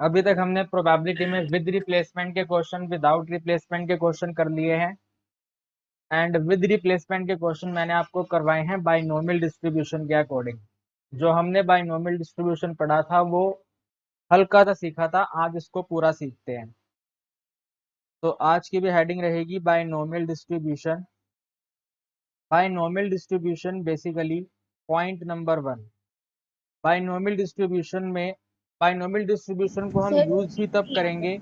अभी तक हमने प्रोबेबिलिटी में विद रिप्लेसमेंट के क्वेश्चन, विदाउट रिप्लेसमेंट के क्वेश्चन कर लिए हैं। एंड विद रिप्लेसमेंट के क्वेश्चन मैंने आपको करवाए हैं बाइनोमियल डिस्ट्रीब्यूशन के अकॉर्डिंग। जो हमने बाइनोमियल डिस्ट्रीब्यूशन पढ़ा था वो हल्का सा सीखा था, आज इसको पूरा सीखते हैं। तो आज की भी हेडिंग रहेगी binomial distribution. Binomial distribution basically point number 1, binomial distribution में बाइनोमियल डिस्ट्रीब्यूशन को हम सर यूज ही तब करेंगे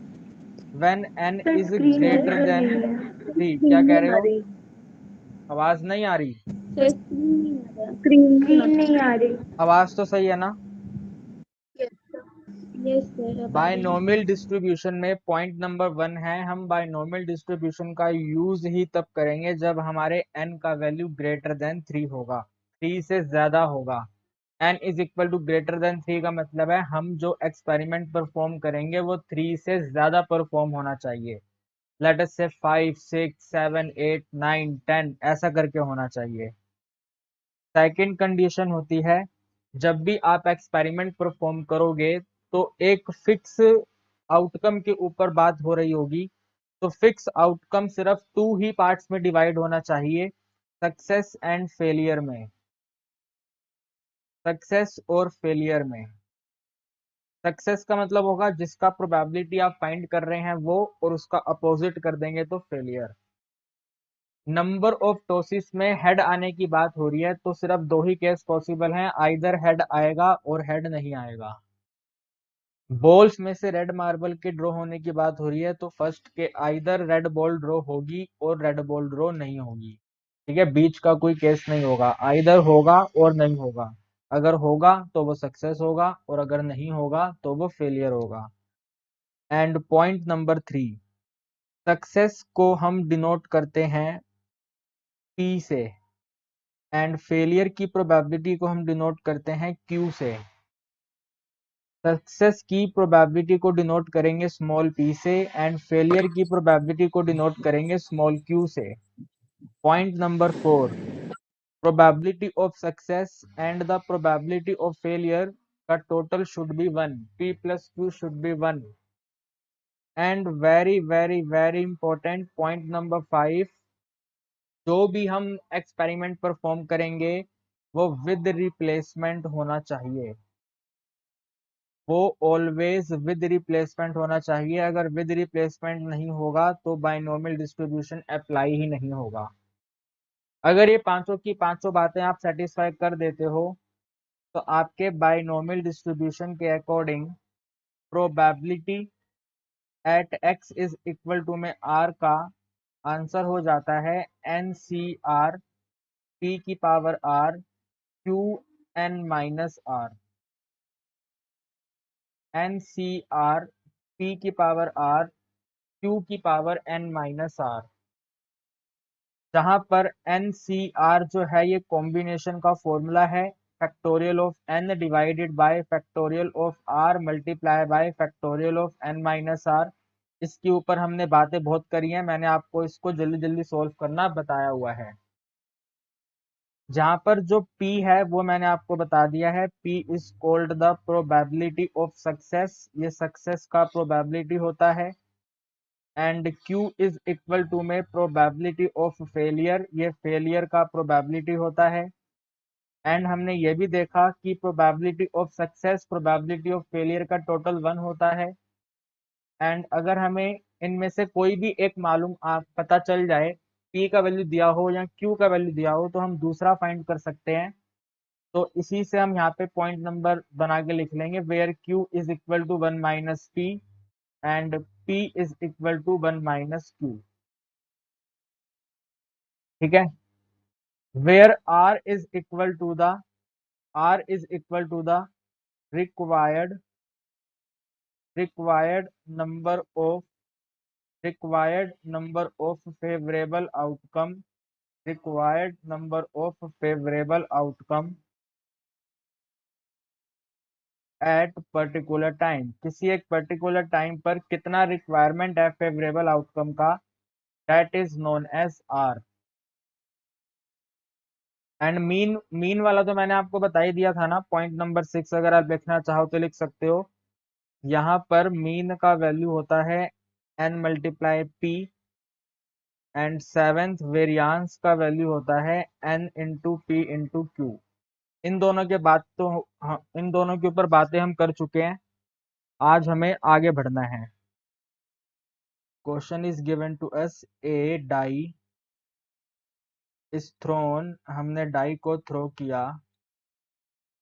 when n sir is screen greater नहीं देन है, 3। क्या स्क्रीन कह नहीं रहे आ हो? रही। आवाज नहीं आ रही? सर स्क्रीन नहीं आ रही। आवाज तो सही है ना? यस सर अब आ रही है। बाइनोमियल डिस्ट्रीब्यूशन में पॉइंट नंबर 1 है, हम बाइनोमियल डिस्ट्रीब्यूशन का यूज ही तब करेंगे जब हमारे n का वैल्यू ग्रेटर देन 3 होगा, 3 से ज्यादा होगा। n is equal to greater than 3 का मतलब है हम जो एक्सपेरिमेंट परफॉर्म करेंगे वो 3 से ज्यादा परफॉर्म होना चाहिए। लेट अस से 5, 6, 7, 8, 9, 10 ऐसा करके होना चाहिए। सेकंड कंडीशन होती है जब भी आप एक्सपेरिमेंट परफॉर्म करोगे तो एक फिक्स आउटकम के ऊपर बात हो रही होगी, तो फिक्स आउटकम सिर्फ 2 ही पार्ट्स में डिवाइड होना चाहिए, सक्सेस एंड फेलियर में, सक्सेस और फेलियर में। सक्सेस का मतलब होगा जिसका प्रोबेबिलिटी आप फाइंड कर रहे हैं वो, और उसका अपोजिट कर देंगे तो फेलियर। नंबर ऑफ टॉसिस में हेड आने की बात हो रही है तो सिर्फ 2 ही केस पॉसिबल हैं, आइदर हेड आएगा और हेड नहीं आएगा। बॉल्स में से रेड मार्बल के ड्रॉ होने की बात हो रही है तो फर्स्ट के आइदर रेड बॉल ड्रॉ होगी और रेड बॉल ड्रॉ नहीं होगी। ठीक है, बीच का कोई केस नहीं होगा, आइदर होगा और नहीं होगा। अगर होगा तो वो सक्सेस होगा और अगर नहीं होगा तो वो फेलियर होगा। एंड पॉइंट नंबर 3, सक्सेस को हम डिनोट करते हैं P से एंड फेलियर की प्रोबेबिलिटी को हम डिनोट करते हैं Q से। सक्सेस की प्रोबेबिलिटी को डिनोट करेंगे स्मॉल p से एंड फेलियर की प्रोबेबिलिटी को डिनोट करेंगे स्मॉल q से। Point number 4, probability of success and the probability of failure का total should be 1, p plus q should be 1। And very very very important point number 5, जो भी हम experiment perform करेंगे वो with replacement होना चाहिए, वो ऑलवेज विद रिप्लेसमेंट होना चाहिए। अगर विद रिप्लेसमेंट नहीं होगा तो बाइनोमियल डिस्ट्रीब्यूशन अप्लाई ही नहीं होगा। अगर ये पांचों की पांचों बातें आप सेटिस्फाई कर देते हो तो आपके बाइनोमियल डिस्ट्रीब्यूशन के according probability at x is equal to में r का आंसर हो जाता है NCR p की power r q n minus r। NCR p की पावर r q की पावर n माइनस r, जहां पर NCR जो है ये कॉम्बिनेशन का फॉर्मूला है, factorial of n divided by factorial of r multiply by factorial of n minus r। इसके ऊपर हमने बातें बहुत करी हैं, मैंने आपको इसको जल्दी जल्दी सोल्व करना बताया हुआ है। जहां पर जो P है वो मैंने आपको बता दिया है, P is called the probability of success, ये सक्सेस का प्रोबेबिलिटी होता है। And Q is equal to में प्रोबेबिलिटी ऑफ फेलियर, ये फेलियर का प्रोबेबिलिटी होता है। एंड हमने ये भी देखा कि probability of success probability of failure का टोटल 1 होता है। एंड अगर हमें इनमें से कोई भी एक मालूम आप पता चल जाए, P का वैल्यू दिया हो या Q का वैल्यू दिया हो, तो हम दूसरा फाइंड कर सकते हैं। तो इसी से हम यहाँ पे पॉइंट नंबर बना के लिख लेंगे, where Q is equal to 1 minus P and P is equal to 1 minus Q। ठीक है, where r is equal to the required required number of required number of favorable outcome required number of favorable outcome at particular time। किसी एक particular time पर कितना requirement है favourable outcome का, that is known as R. And mean वाला तो मैंने आपको बता ही दिया था ना, पॉइंट नंबर 6 अगर आप देखना चाहो तो लिख सकते हो। यहाँ पर मीन का वैल्यू होता है n multiply p and seventh variance का वैल्यू होता है n into P into Q. इन दोनों के बात तो हाँ, इन दोनों के ऊपर बातें हम कर चुके हैं। आज हमें आगे बढ़ना है। Question is given to us, a die is thrown, हमने डाई को थ्रो किया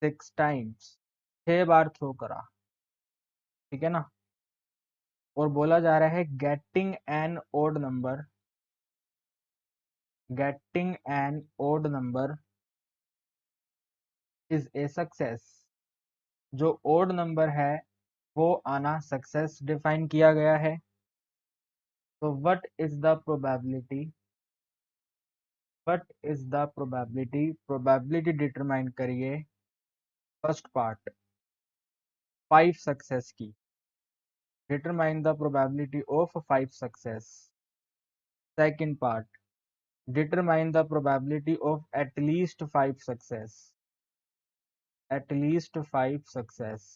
6 टाइम्स, 6 बार थ्रो करा, ठीक है ना। और बोला जा रहा है getting an odd number, getting an odd number is a success. जो ओड नंबर है वो आना सक्सेस डिफाइन किया गया है। तो what is the probability, what is the probability, probability determine करिए। फर्स्ट पार्ट 5 सक्सेस की, determine the probability of 5 success. Second part, determine the probability of at least 5 success. At least 5 success.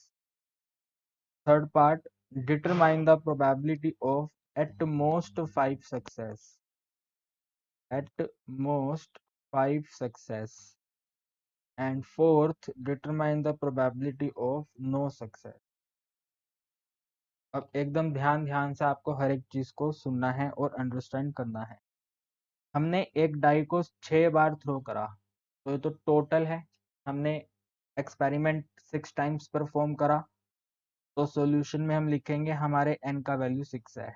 Third part, determine the probability of at most 5 success. At most 5 success. And fourth, determine the probability of no success. अब एकदम ध्यान से आपको हर एक चीज को सुनना है और अंडरस्टैंड करना है। हमने एक डाई को 6 बार थ्रो करा, तो ये तो टोटल है। हमने एक्सपेरिमेंट 6 टाइम्स परफॉर्म करा, तो सॉल्यूशन में हम लिखेंगे हमारे n का वैल्यू 6 है।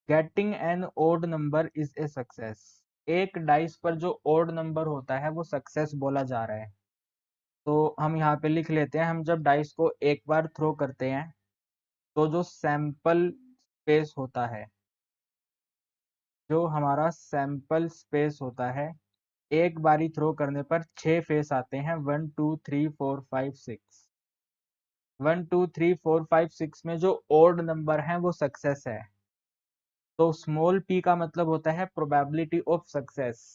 Getting an odd number is a success. एक डाइस पर जो ओड नंबर होता है वो सक्सेस बोला जा रहा है। तो हम यहाँ पे लिख लेते हैं, हम जब डाइस को एक बार थ्रो करते हैं तो जो सैंपल स्पेस होता है, जो हमारा सैंपल स्पेस होता है, एक बारी थ्रो करने पर 6 फेस आते हैं, 1 2 3 4 5 6। 1 2 3 4 5 6 में जो ओड नंबर है वो सक्सेस है। तो स्मॉल p का मतलब होता है probability of success.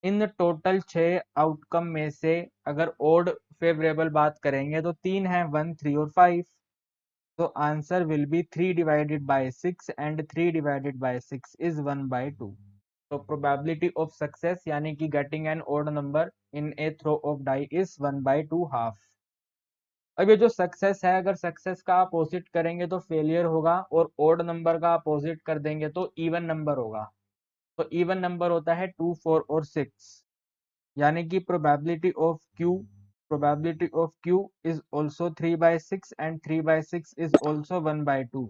In total 6 outcome में से अगर ओड फेवरेबल बात करेंगे तो 3 है, 1 3 और 5। तो answer will be 3 divided by 6 and 3 divided by 6 is 1/2। तो प्रोबेबिलिटी ऑफ सक्सेस यानी कि getting an odd number in a throw of die is 1/2 half. अब ये जो सक्सेस है, अगर सक्सेस का अपोजिट करेंगे तो फेलियर होगा, और ओड नंबर का अपोजिट कर देंगे तो इवन नंबर होगा। तो इवन नंबर होता है 2 4 और 6, यानी कि probability of Q is also 3/6 and 3/6 is also 1/2।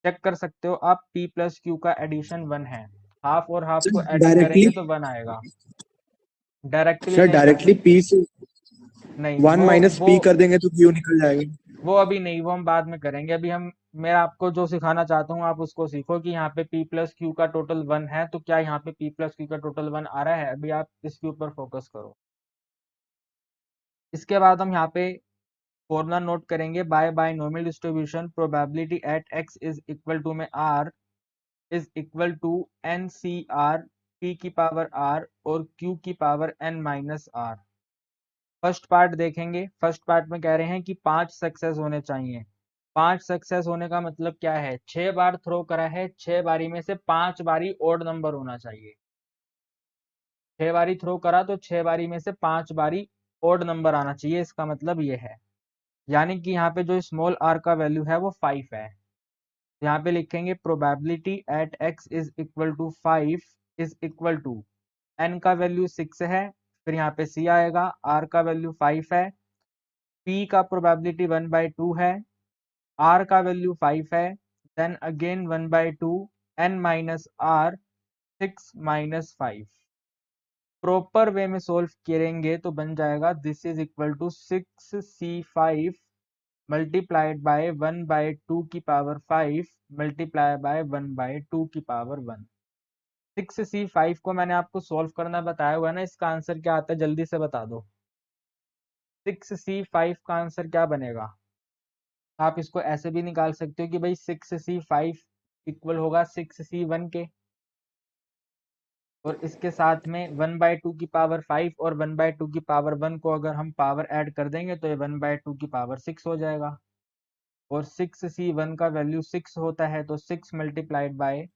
Check कर सकते हो आप, p प्लस क्यू का एडिशन 1 है, हाफ और हाफ को ऐड डायरेक्टली करेंगे तो 1 आएगा। डायरेक्टली सर नहीं कर डायरेक्टली सकते, पी से नहीं 1 माइनस वो पी कर देंगे तो क्यू निकल जाएगा। वो अभी नहीं, वो हम बाद में करेंगे। अभी हम, मैं आपको जो सिखाना चाहता हूँ आप उसको सीखो कि यहाँ पे p प्लस क्यू का टोटल 1 है, तो क्या यहाँ पे p प्लस क्यू का टोटल 1 आ रहा है। अभी आप इसके ऊपर फोकस करो। इसके बाद हम यहाँ पे फॉर्मूला नोट करेंगे, by binomial distribution probability at x is equal to में r is equal to N C R p की पावर r और q की power n minus r। First part देखेंगे, फर्स्ट पार्ट में कह रहे हैं कि 5 सक्सेस होने चाहिए। 5 सक्सेस होने का मतलब क्या है, 6 बार थ्रो करा है, 6 बारी में से 5 बारी ओड नंबर होना चाहिए। 6 बारी थ्रो करा तो 6 बारी में से 5 बारी ओड नंबर आना चाहिए, इसका मतलब ये है। यानी कि यहाँ पे जो स्मॉल r का वैल्यू है वो 5 है। यहाँ पे लिखेंगे probability at x is equal to 5 is equal to n का वैल्यू 6 है, फिर यहाँ पे c आएगा, r का वैल्यू 5 है, p का प्रोबेबिलिटी 1/2 है, r का वैल्यू 5 है, then again 1/2, n minus r 6 minus 5। Proper way में सोल्व करेंगे तो बन जाएगा this is equal to 6c5 multiplied by 1/2 की पावर 5 मल्टीप्लाई बाय 1/2 की पावर 1। 6c5 को मैंने आपको सोल्व करना बताया हुआ है ना, इसका आंसर क्या आता है जल्दी से बता दो। 6c5 का आंसर क्या बनेगा। आप इसको ऐसे भी निकाल सकते हो कि भाई 6c5 इक्वल होगा 6c1 के, और इसके साथ में 1/2 की पावर 5 और 1/2 की पावर 1 को अगर हम पावर ऐड कर देंगे तो ये 1/2 की पावर 6 हो जाएगा। और 6C1 का वैल्यू 6 होता है, तो 6 मल्टीप्लाइड बाय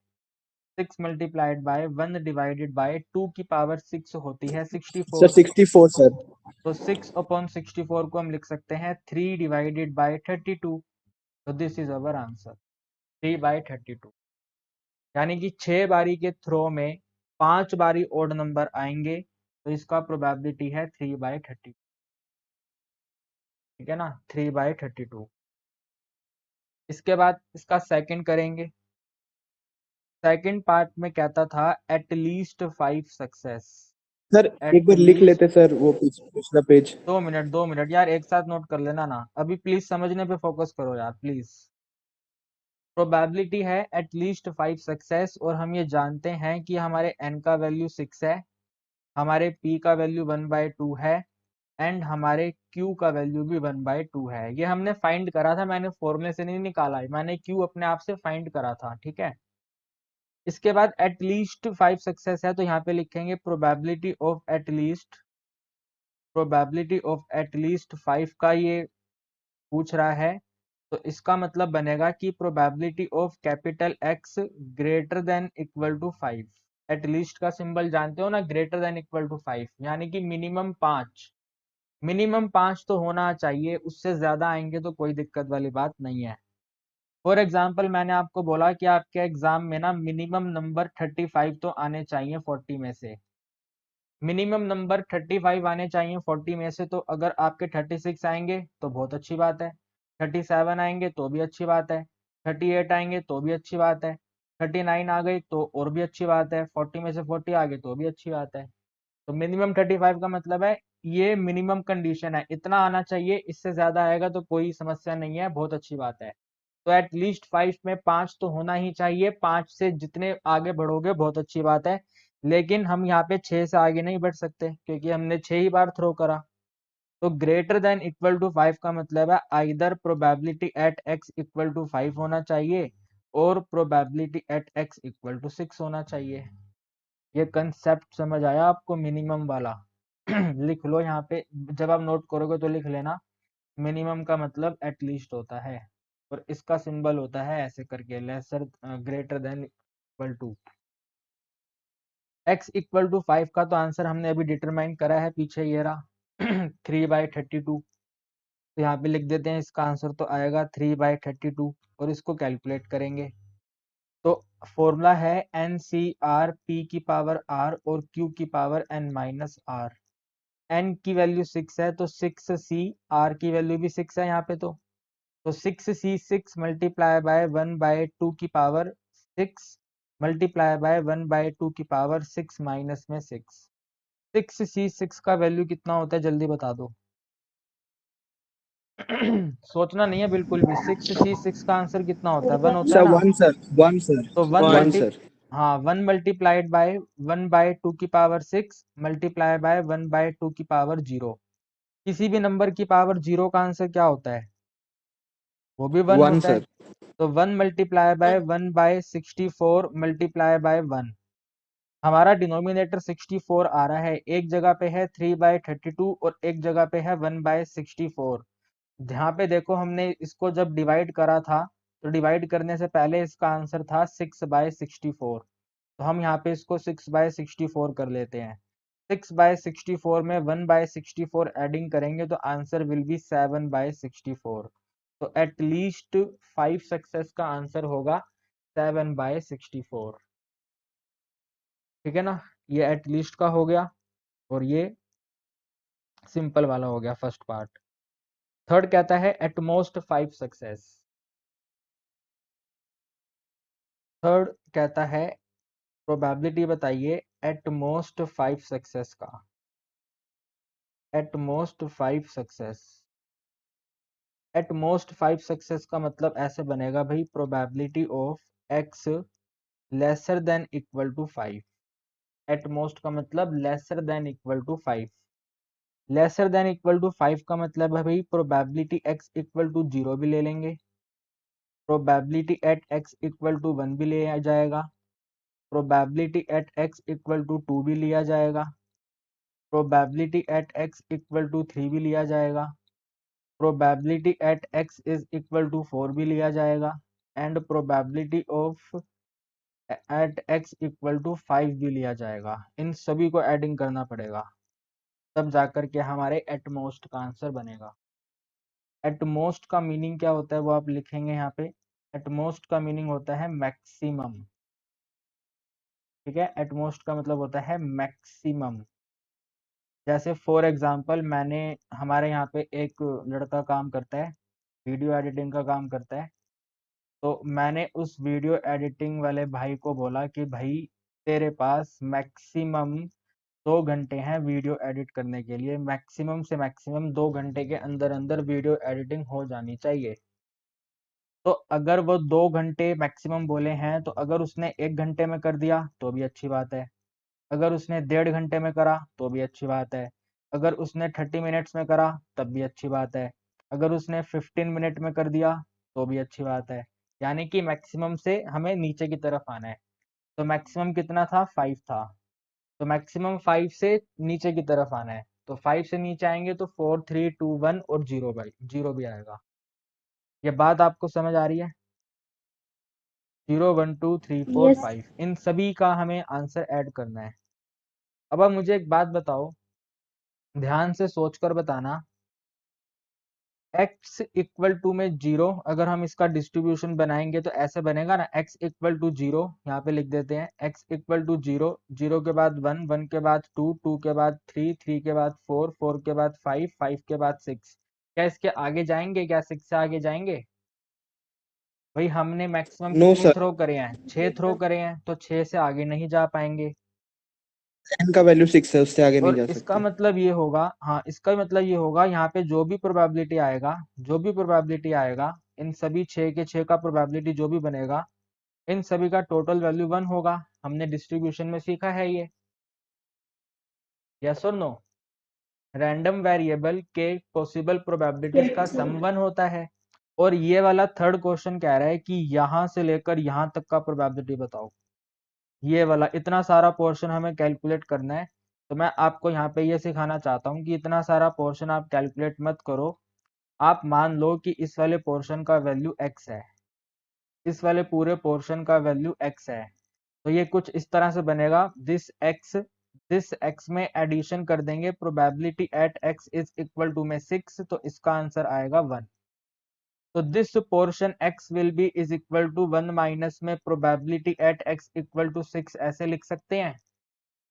1 डिवाइडेड बाय 2 की पावर 6 होती है सर 64। 64 सर। तो 6/64 को हम लिख सकते हैं 3 डिवाइडेड बाय 32। तो दिस इज अवर आंसर 3/32। यानी कि 6 बारी के थ्रो में 5 बारी ओड नंबर आएंगे, तो इसका प्रोबेबिलिटी है 3/32। ठीक है ना, 3/32। इसके बाद इसका सेकंड करेंगे। सेकंड पार्ट में कहता था एटलीस्ट 5 सक्सेस। सर एक बार लिख एटलीस्ट लेते सर वो पिछला पेज। 2 मिनट यार, एक साथ नोट कर लेना ना, अभी प्लीज समझने पे फोकस करो यार प्लीज। प्रोबेबिलिटी है एटलीस्ट 5 सक्सेस, और हम ये जानते हैं कि हमारे n का वैल्यू 6 है, हमारे p का वैल्यू 1/2 है, एंड हमारे q का वैल्यू भी 1/2 है। ये हमने फाइंड करा था, मैंने फॉर्मूले से नहीं निकाला है, मैंने q अपने आप से फाइंड करा था। ठीक है, इसके बाद एटलीस्ट 5 सक्सेस है, तो यहाँ पे लिखेंगे प्रोबेबिलिटी ऑफ एटलीस्ट 5 का ये पूछ रहा है। तो इसका मतलब बनेगा कि probability of capital X greater than equal to 5। At least का सिंबल जानते हो ना, ग्रेटर देन इक्वल टू 5, यानी कि मिनिमम 5 तो होना चाहिए, उससे ज्यादा आएंगे तो कोई दिक्कत वाली बात नहीं है। फॉर एग्जाम्पल मैंने आपको बोला कि आपके एग्जाम में ना मिनिमम नंबर 35 तो आने चाहिए 40 में से, मिनिमम नंबर 35 आने चाहिए 40 में से। तो अगर आपके 36 आएंगे तो बहुत अच्छी बात है, 37 आएंगे तो भी अच्छी बात है, 38 आएंगे तो भी अच्छी बात है, 39 आ गई तो और भी अच्छी बात है, 40 में से 40 आ गए तो भी अच्छी बात है। तो मिनिमम 35 का मतलब है ये मिनिमम कंडीशन है, इतना आना चाहिए, इससे ज्यादा आएगा तो कोई समस्या नहीं है, बहुत अच्छी बात है। तो एटलीस्ट 5 में 5 तो होना ही चाहिए, 5 से जितने आगे बढ़ोगे बहुत अच्छी बात है। लेकिन हम यहाँ पे 6 से आगे नहीं बढ़ सकते, क्योंकि हमने 6 ही बार थ्रो करा। तो ग्रेटर देन इक्वल टू 5 का मतलब है either probability at x equal to 5 होना चाहिए, और probability at x equal to 6 होना चाहिए। ये कंसेप्ट समझ आया आपको, मिनिमम वाला? लिख लो यहाँ पे, जब आप नोट करोगे तो लिख लेना, मिनिमम का मतलब एटलीस्ट होता है, और इसका सिंबल होता है ऐसे करके, lesser greater than equal to. x equal to 5 का तो आंसर हमने अभी डिटरमाइन करा है, पीछे ये रहा 3/32। तो यहाँ पे लिख देते हैं, इसका आंसर तो आएगा 3/32, और इसको कैलकुलेट करेंगे। तो फॉर्मूला है NCR P की पावर R और Q की पावर n-r। n की वैल्यू 6 है, तो 6C, R की वैल्यू भी 6 है यहाँ पे। तो 6C 6 मल्टीप्लाई बाय 1/2 की पावर 6 मल्टीप्लाई बाय 1/2 की पावर 6 माइनस में 6। 6C 6 का वैल्यू कितना होता है जल्दी बता दो। सोचना नहीं है बिल्कुल भी, 6C 6 का आंसर कितना होता है, 1 होता है सर ना। 1 सर 1 सर तो 1 सर। हाँ, 1 मल्टीप्लाइड बाय 1/2 की पावर 6 मल्टीप्लाई बाय 1/2 की पावर 0। किसी भी नंबर की पावर 0 का आंसर क्या होता है, वो भी 1 1 होता है। सर। तो 1 मल्टीप्लाई बाय 1/64 मल्टीप्लाई बाय 1। हमारा डिनोमिनेटर 64 आ रहा है, एक जगह पे है 3/32 और एक जगह पे है 1/64। जहाँ पे देखो हमने इसको जब डिवाइड करा था, तो डिवाइड करने से पहले इसका आंसर था 6/64। तो हम यहाँ पे इसको 6/64 कर लेते हैं। 6/64 में 1/64 एडिंग करेंगे तो आंसर विल बी 7/64। तो एटलीस्ट 5 सक्सेस का आंसर होगा 7/64। ठीक है ना, ये एटलीस्ट का हो गया, और ये सिंपल वाला हो गया फर्स्ट पार्ट। थर्ड कहता है एटमोस्ट 5 सक्सेस। थर्ड कहता है प्रोबेबिलिटी बताइए एटमोस्ट 5 सक्सेस का। एटमोस्ट 5 सक्सेस, एटमोस्ट 5 सक्सेस का मतलब ऐसे बनेगा भाई, probability of x lesser than equal to 5। At most का मतलब lesser than equal to 5। Lesser than equal to 5 का मतलब है भाई प्रोबेबिलिटी x इक्वल टू 0 भी ले लेंगे, probability at x equal to 1 भी लिया जाएगा, probability at x equal to 2 भी लिया जाएगा, probability at x equal to 3 भी लिया जाएगा, probability at x is equal to 4 भी लिया जाएगा and probability of at x equal to 5 भी लिया जाएगा। इन सभी को एडिंग करना पड़ेगा, तब जाकर के हमारे एटमोस्ट का आंसर बनेगा। एटमोस्ट का मीनिंग क्या होता है वो आप लिखेंगे यहाँ पे। एटमोस्ट का मीनिंग होता है मैक्सिमम, ठीक है। एटमोस्ट का मतलब होता है मैक्सिमम। जैसे फॉर एग्जांपल मैंने, हमारे यहाँ पे एक लड़का काम करता है, वीडियो एडिटिंग का काम करता है, तो मैंने उस वीडियो एडिटिंग वाले भाई को बोला कि भाई तेरे पास मैक्सिमम 2 घंटे हैं वीडियो एडिट करने के लिए, मैक्सिमम से मैक्सिमम 2 घंटे के अंदर अंदर वीडियो एडिटिंग हो जानी चाहिए। तो अगर वो 2 घंटे मैक्सिमम बोले हैं, तो अगर उसने 1 घंटे में कर दिया तो भी अच्छी बात है, अगर उसने 1.5 घंटे में करा तो भी अच्छी बात है, अगर उसने 30 मिनट्स में करा तब भी अच्छी बात है, अगर उसने 15 मिनट में कर दिया तो भी अच्छी बात है। यानी कि मैक्सिमम से हमें नीचे की तरफ आना है। तो मैक्सिमम कितना था, 5 था, तो मैक्सिमम 5 से नीचे की तरफ आना है। तो 5 से नीचे आएंगे तो 4 3 2 1 और 0 बाई 0 भी आएगा। ये बात आपको समझ आ रही है? 0 1 2 3 4 यस 5 इन सभी का हमें आंसर ऐड करना है। अब आप मुझे एक बात बताओ, ध्यान से सोचकर बताना। x इक्वल टू में 0, अगर हम इसका डिस्ट्रीब्यूशन बनाएंगे तो ऐसे बनेगा ना, x इक्वल टू 0, यहाँ पे लिख देते हैं x इक्वल टू 0, 0 के बाद 1, 1 के बाद 2, 2 के बाद 3, 3 के बाद 4, 4 के बाद 5, 5 के बाद 6। क्या इसके आगे जाएंगे? क्या 6 से आगे जाएंगे? भाई हमने मैक्सिमम नो कितनी सर, थ्रो करे हैं? 6 थ्रो करे हैं, तो 6 से आगे नहीं जा पाएंगे। n का वैल्यू 6 है, उससे आगे नहीं और जा इसका सकते। मतलब ये होगा, हाँ इसका मतलब ये होगा, यहाँ पे जो भी प्रोबेबिलिटी आएगा, जो भी प्रोबेबिलिटी आएगा, इन सभी 6 के 6 का प्रोबेबिलिटी जो भी बनेगा, इन सभी का टोटल वैल्यू 1 होगा। हमने डिस्ट्रीब्यूशन में सीखा है ये, यस और नो? रैंडम वेरिएबल के पॉसिबल प्रोबेबिलिटीज का यस सम 1 होता है। और ये वाला थर्ड क्वेश्चन कह रहा है कि यहाँ से लेकर यहाँ तक का प्रोबेबिलिटी बताओ। ये वाला इतना सारा पोर्शन हमें कैलकुलेट करना है। तो मैं आपको यहाँ पे ये सिखाना चाहता हूँ कि इतना सारा पोर्शन आप कैलकुलेट मत करो। आप मान लो कि इस वाले पोर्शन का वैल्यू x है, इस वाले पूरे पोर्शन का वैल्यू x है, तो ये कुछ इस तरह से बनेगा, दिस x में एडिशन कर देंगे, probability at x is equal to में 6, तो इसका आंसर आएगा 1। तो this portion x will be is equal to 1 minus में probability at x equal to 6, ऐसे लिख सकते हैं।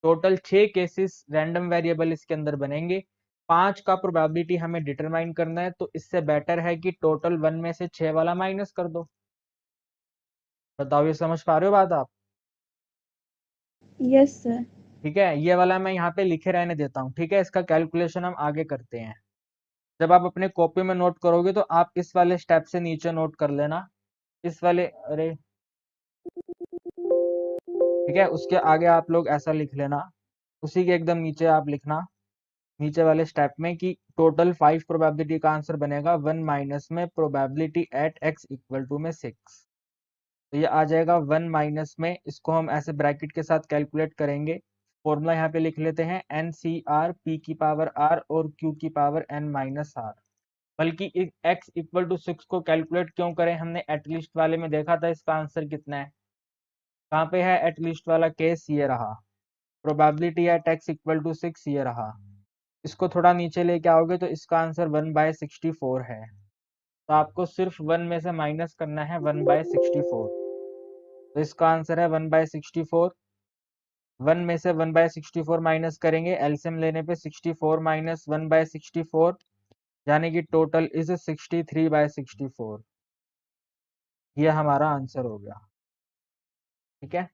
टोटल 6 केसेस रैंडम वेरिएबल इसके अंदर बनेंगे, 5 का प्रोबेबिलिटी हमें डिटरमाइन करना है, तो इससे बेटर है कि टोटल 1 में से 6 वाला माइनस कर दो। बताओ, ये समझ पा रहे हो बात आप? Yes sir. ठीक है, ये वाला मैं यहाँ पे लिखे रहने देता हूँ, ठीक है। इसका कैलकुलेशन हम आगे करते हैं। जब आप अपने कॉपी में नोट करोगे तो आप इस वाले स्टेप से नीचे नोट कर लेना, इस वाले, अरे ठीक है, उसके आगे आप लोग ऐसा लिख लेना, उसी के एकदम नीचे आप लिखना, नीचे वाले स्टेप में, कि टोटल 5 प्रोबेबिलिटी का आंसर बनेगा 1 माइनस में probability at x equal to में 6। तो ये आ जाएगा 1 माइनस में, इसको हम ऐसे ब्रैकेट के साथ कैलकुलेट करेंगे। फॉर्मूला यहाँ पे लिख लेते हैं, एन सी आर पी की पावर आर और क्यू की पावर एन माइनस आर। बल्कि x इक्वल टू 6 को कैलकुलेट क्यों करें, हमने एटलीस्ट वाले में देखा था इसका आंसर कितना है। कहाँ पे है एटलीस्ट वाला केस? ये रहा, probability at x equal to 6 ये रहा। इसको थोड़ा नीचे लेके आओगे तो इसका आंसर 1/64 है। तो आपको सिर्फ 1 में से माइनस करना है 1/64, तो इसका आंसर है 1/64। 1 में से 1/64 माइनस करेंगे, एलसीएम लेने पे 64 माइनस 1/64, यानी कि टोटल इज 63/64। ये हमारा आंसर हो गया, ठीक है।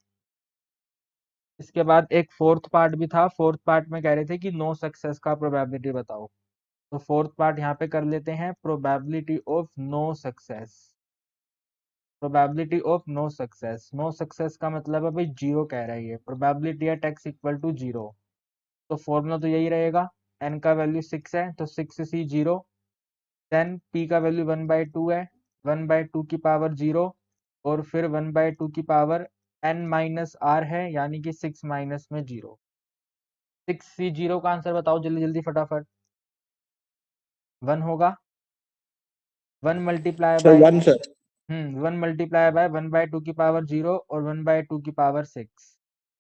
इसके बाद एक फोर्थ पार्ट भी था, फोर्थ पार्ट में कह रहे थे कि नो सक्सेस का प्रोबेबिलिटी बताओ। तो फोर्थ पार्ट यहाँ पे कर लेते हैं, probability of no success. Probability of no success, no success का मतलब है भाई 0 कह रहा है ये, probability at x equal to 0। तो फॉर्मूला तो यही रहेगा, n का वैल्यू 6 है तो 6c0, देन p का वैल्यू 1/2 है, 1/2 की पावर 0, और फिर 1/2 की पावर n माइनस r है, यानी कि 6 माइनस में 0। 6c0 का आंसर बताओ जल्दी जल्दी फटाफट। 1 होगा, 1 multiply sir by 1 sir 1 multiply by 1/2 की पावर 0 और 1/2 की पावर 6।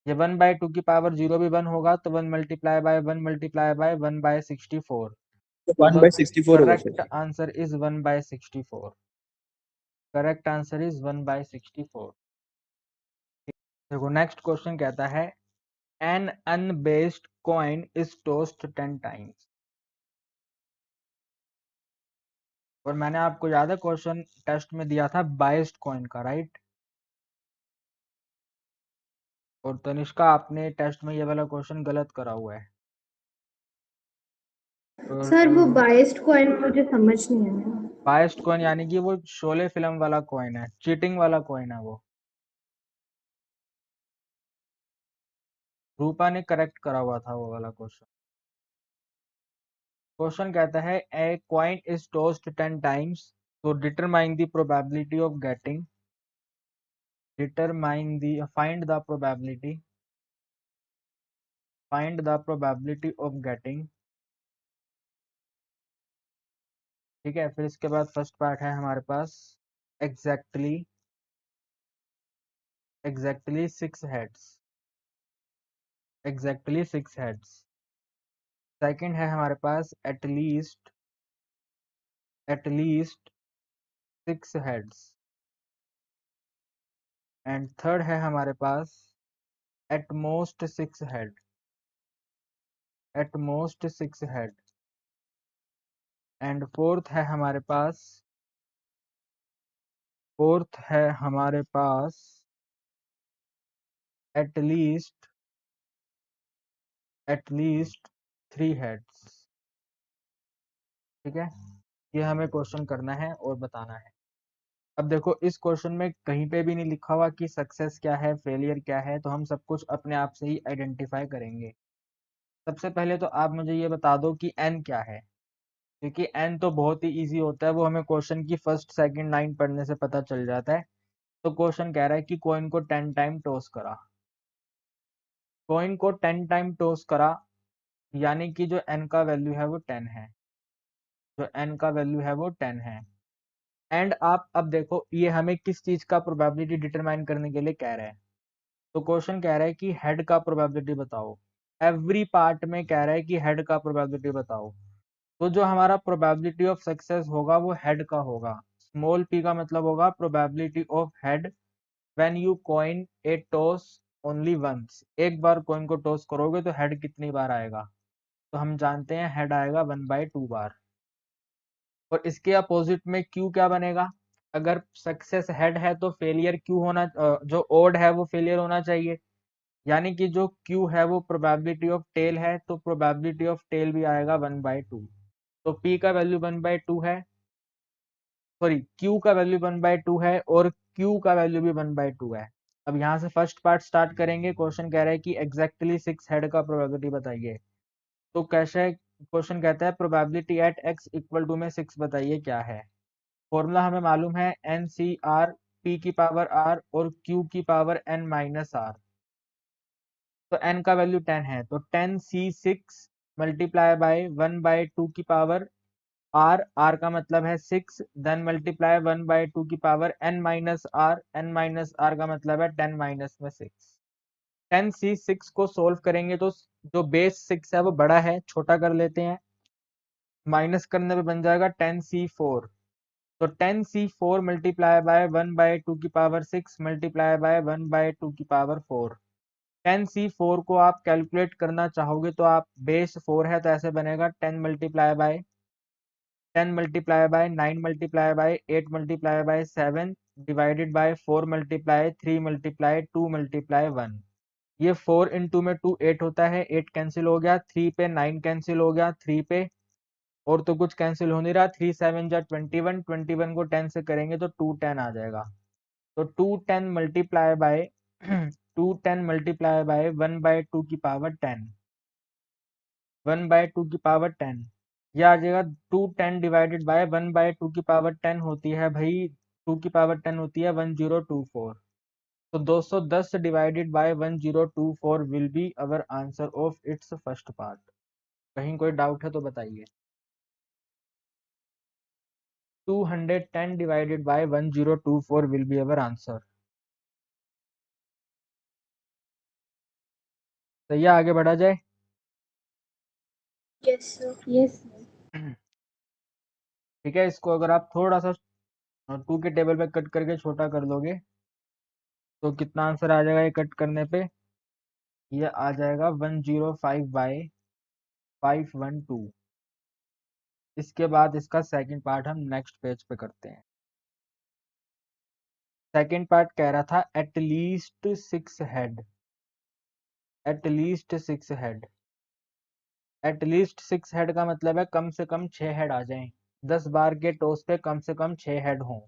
ये 1/2 की पावर 0 भी 1 होगा तो 1 multiply by 1 multiply by 1/64। 1 by 64 होगा correct sir. Answer is 1/64। Correct answer is 1/64। देखो नेक्स्ट क्वेश्चन कहता है an unbiased coin is tossed 10 times. और मैंने आपको याद है क्वेश्चन टेस्ट में दिया था बाइस्ड कॉइन का, राइट? और तनिष्का आपने टेस्ट में ये वाला क्वेश्चन गलत करा हुआ है। सर वो बाइस्ड कॉइन मुझे समझ नहीं आया। बाइस्ड कॉइन यानी कि वो शोले फिल्म वाला कॉइन है, चीटिंग वाला कॉइन है वो। रूपा ने करेक्ट करा हुआ था वो वाला क्वेश्चन। क्वेश्चन कहता है a coin is tossed 10 times, तो determine the probability of getting, find the probability of getting. ठीक है, फिर इसके बाद फर्स्ट पार्ट है हमारे पास exactly 6 heads. Exactly 6 heads. Second है हमारे पास एटलीस्ट 6 हेड्स। एंड थर्ड है हमारे पास at most 6 head. At most 6 head. And fourth है हमारे पास एटलीस्ट 3 हेड्स। ठीक है, ये हमें क्वेश्चन करना है और बताना है। अब देखो इस क्वेश्चन में कहीं पे भी नहीं लिखा हुआ कि सक्सेस क्या है, फेलियर क्या है, तो हम सब कुछ अपने आप से ही आइडेंटिफाई करेंगे। सबसे पहले तो आप मुझे ये बता दो कि एन क्या है, क्योंकि एन तो बहुत ही इजी होता है, वो हमें क्वेश्चन की फर्स्ट सेकंड लाइन पढ़ने से पता चल जाता है। तो क्वेश्चन कह रहा है कि कॉइन को 10 टाइम टॉस करा। कॉइन को 10 टाइम टॉस करा यानी कि जो एन का वैल्यू है वो 10 है। एंड आप अब देखो ये हमें किस चीज का प्रोबेबिलिटी डिटरमाइन करने के लिए कह रहा है। तो क्वेश्चन कह रहा है कि हेड का प्रोबेबिलिटी बताओ। एवरी पार्ट में कह रहा है कि हेड का प्रोबेबिलिटी बताओ। तो जो हमारा प्रोबेबिलिटी ऑफ सक्सेस होगा वो हेड का होगा। स्मॉल p का मतलब होगा probability of head when you coin a toss only once. एक बार कॉइन को टॉस करोगे तो हेड कितनी बार आएगा? तो हम जानते हैं हेड आएगा 1/2 बार। और इसके अपोजिट में क्यू क्या बनेगा? अगर सक्सेस हेड है तो फेलियर क्यू होना, जो ओड है वो फेलियर होना चाहिए। यानी कि जो क्यू है वो प्रोबेबिलिटी ऑफ टेल है, तो प्रोबेबिलिटी ऑफ टेल भी आएगा 1/2। तो पी का वैल्यू 1/2 है, सॉरी क्यू का वैल्यू 1/2 है और क्यू का वैल्यू भी 1/2 है। अब यहाँ से फर्स्ट पार्ट स्टार्ट करेंगे। क्वेश्चन कह रहा है कि एग्जैक्टली 6 हेड का प्रोबेबिलिटी बताइए। तो कैसे क्वेश्चन कहता है probability at X equal to में 6 बताइए क्या है। फॉर्मूला हमें मालूम है एन सी आर, पी की पावर आर और क्यू की पावर एन माइनस आर। तो n का वैल्यू 10 है, तो 10c6 मल्टीप्लाई बाय 1/2 की पावर r, r का मतलब है 6, देन मल्टीप्लाई 1/2 की power n minus R, n minus R का मतलब है 10 माइनस में 6। 10c6 को सोल्व करेंगे तो जो बेस 6 है वो बड़ा है, छोटा कर लेते हैं। माइनस करने पे बन जाएगा 10c4। तो 10c4 मल्टीप्लाई बाय 1/2 की पावर 6 मल्टीप्लाई बाय 1/2 की पावर 4। 10c4 को आप कैलकुलेट करना चाहोगे तो आप बेस 4 है तो ऐसे बनेगा 10 multiply by 9 multiply by 8 multiply by 7 divided by 4 multiply 3 multiply 2 multiply 1। ये 4 इंटू में 2 8 होता है, 8 कैंसिल हो गया, 3 पे 9 कैंसिल हो गया, 3 पे और तो कुछ कैंसिल हो नहीं रहा, 3 7 जा 21, 21 को 10 से करेंगे तो 210 आ जाएगा। तो 210 मल्टीप्लाई बाय 210 मल्टीप्लाई बाय 1/2 की पावर 10, 1/2 की पावर 10। यह आ जाएगा 210 डिवाइडेड बाय 1/2 की पावर 10 होती है भाई, 2 की पावर 10 होती है 1024। तो 210 divided by 1024 will be our answer of its first part. कहीं कोई डाउट है तो बताइए। 210 divided by 1024 will be our answer. सही है, आगे बढ़ा जाए. Yes, sir. Yes, sir. ठीक है, इसको अगर आप थोड़ा सा 2 के टेबल पे कट करके छोटा कर दोगे तो कितना आंसर आ जाएगा ये कट करने पे? ये आ जाएगा 105 बाय 512. इसके बाद इसका सेकंड पार्ट हम नेक्स्ट पेज पे करते हैं. सेकंड पार्ट कह रहा था at least 6 head. At least 6 head. At least 6 head का मतलब है कम से कम 6 हेड आ जाएं. 10 बार के टॉस पे कम से कम 6 हेड हों.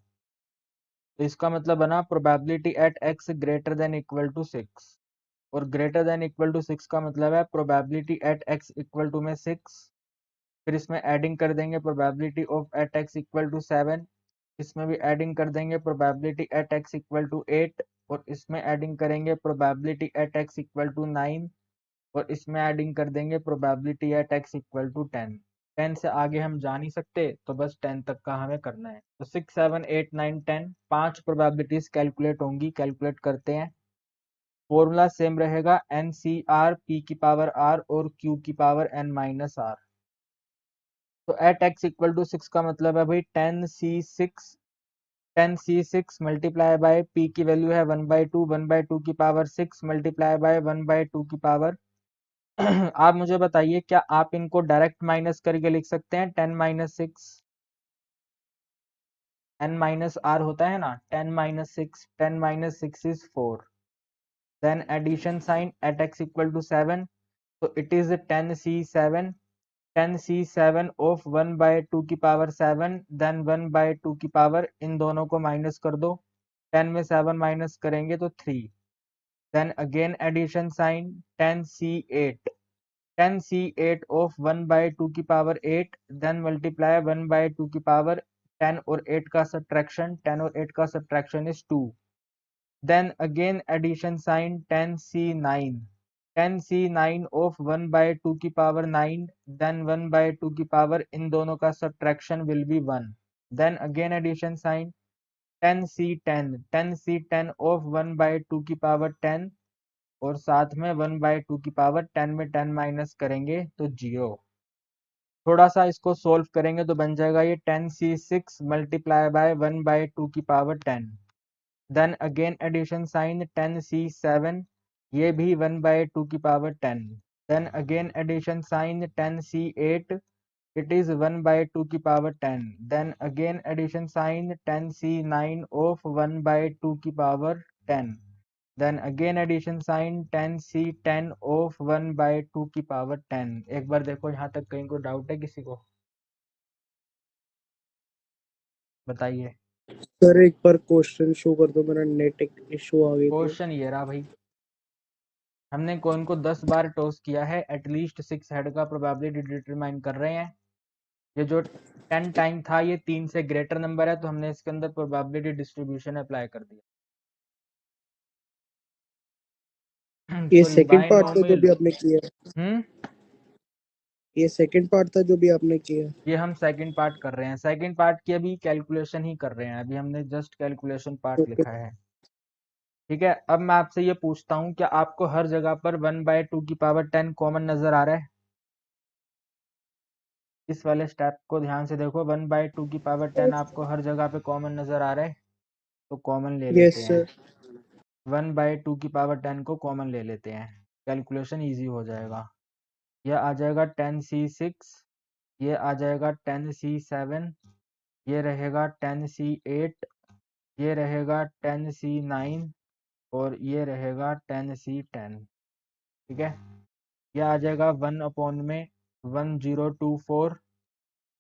तो इसका मतलब बना probability at x greater than equal to 6. और ग्रेटर देन इक्वल टू 6 का मतलब है probability at x equal to में 6. फिर इसमें एडिंग कर देंगे probability of at x equal to 7. इसमें भी एडिंग कर देंगे probability at x equal to 8. और इसमें एडिंग करेंगे probability at x equal to 9. और इसमें एडिंग कर देंगे probability at x equal to 10. 10 से आगे हम जा नहीं सकते तो बस 10 तक का हमें करना है. तो 6 7 8 9 10 5 प्रोबेबिलिटीज कैलकुलेट होंगी. कैलकुलेट करते हैं. फॉर्मूला सेम रहेगा NCR P की पावर R और Q की पावर N माइनस R. तो एट x इक्वल टू 6 का मतलब है भाई 10C6 मल्टीप्लाई बाय P की वैल्यू है 1/2. 1/2 की पावर 6 मल्टीप्लाई बाय 1/2 की पावर आप मुझे बताइए क्या आप इनको डायरेक्ट माइनस करके लिख सकते हैं? 10 माइनस 6 n माइनस r होता है ना. 10 minus 6 10 minus 6 is 4. Then addition sign at x equal to 7. तो it is 10C7. 10C7 of 1/2 की पावर 7 देन 1/2 की पावर. इन दोनों को माइनस कर दो. 10 में 7 माइनस करेंगे तो 3. Then again addition sign 10C8. 10C8 of 1/2 की पावर 8 देन मल्टीप्लाई 1/2 की पावर 10 और 8 का सब्ट्रैक्शन. 10 और 8 का subtraction is 2. Then again addition sign 10C9. 10C9 of 1/2 की पावर 9 देन 1/2 की पावर. इन दोनों का subtraction will be 1. Then again addition sign 10C10. 10C10 of 1/2 की पावर 10 और साथ में 1/2 की पावर. 10 में 10 माइनस करेंगे तो 0. थोड़ा सा इसको सोल्व करेंगे तो बन जाएगा ये 10C6 मल्टीप्लाई बाय 1/2 की power 10. Then again addition sign 10C7. ये भी 1/2 की power 10. Then again addition sign 10C8. It is 1/2 की power 10. Then again addition sign 10C9 of 1/2 की power 10. Then again addition sign 10C10 of 1/2 की power 10. एक बार देखो यहाँ तक कहीं को डाउट है किसी को? बताइए. सर एक बार क्वेश्चन शो कर दो, मेरा नेट इशू आ गई थी. क्वेश्चन ये रहा भाई. हमने कौन को 10 बार टॉस किया है. एटलीस्ट 6 हेड का प्रोबेबिलिटी डिटरमाइन कर रहे हैं. ये जो 10 टाइम था ये 3 से ग्रेटर नंबर है तो हमने इसके अंदर प्रोबेबिलिटी डिस्ट्रीब्यूशन अप्लाई कर दिया. ये तो सेकंड पार्ट था जो बाइनोमियल. भी आपने किया. ये सेकंड पार्ट था जो भी आपने किया. ये हम सेकंड पार्ट कर रहे हैं. सेकंड पार्ट की अभी कैलकुलेशन ही कर रहे हैं. अभी हमने जस्ट कैलकुलेशन पार्ट ओके. लिखा है. ठीक है. अब मैं आपसे ये पूछता हूँ क्या आपको हर जगह पर 1/2 की पावर 10 कॉमन नजर आ रहा है? इस वाले स्टेप को ध्यान से देखो. 1/2 की पावर 10 आपको हर जगह पे कॉमन नजर आ रहा है तो कॉमन ले यस लेते हैं. सर. 1/2 की पावर 10 को कॉमन ले लेते हैं. कैलकुलेशन इजी हो जाएगा. यह आ जाएगा 10C6. ये आ जाएगा 10C7. ये रहेगा 10C8. ये रहेगा 10C9 और ये रहेगा 10C10. ठीक है. यह आ जाएगा 1 में 1024.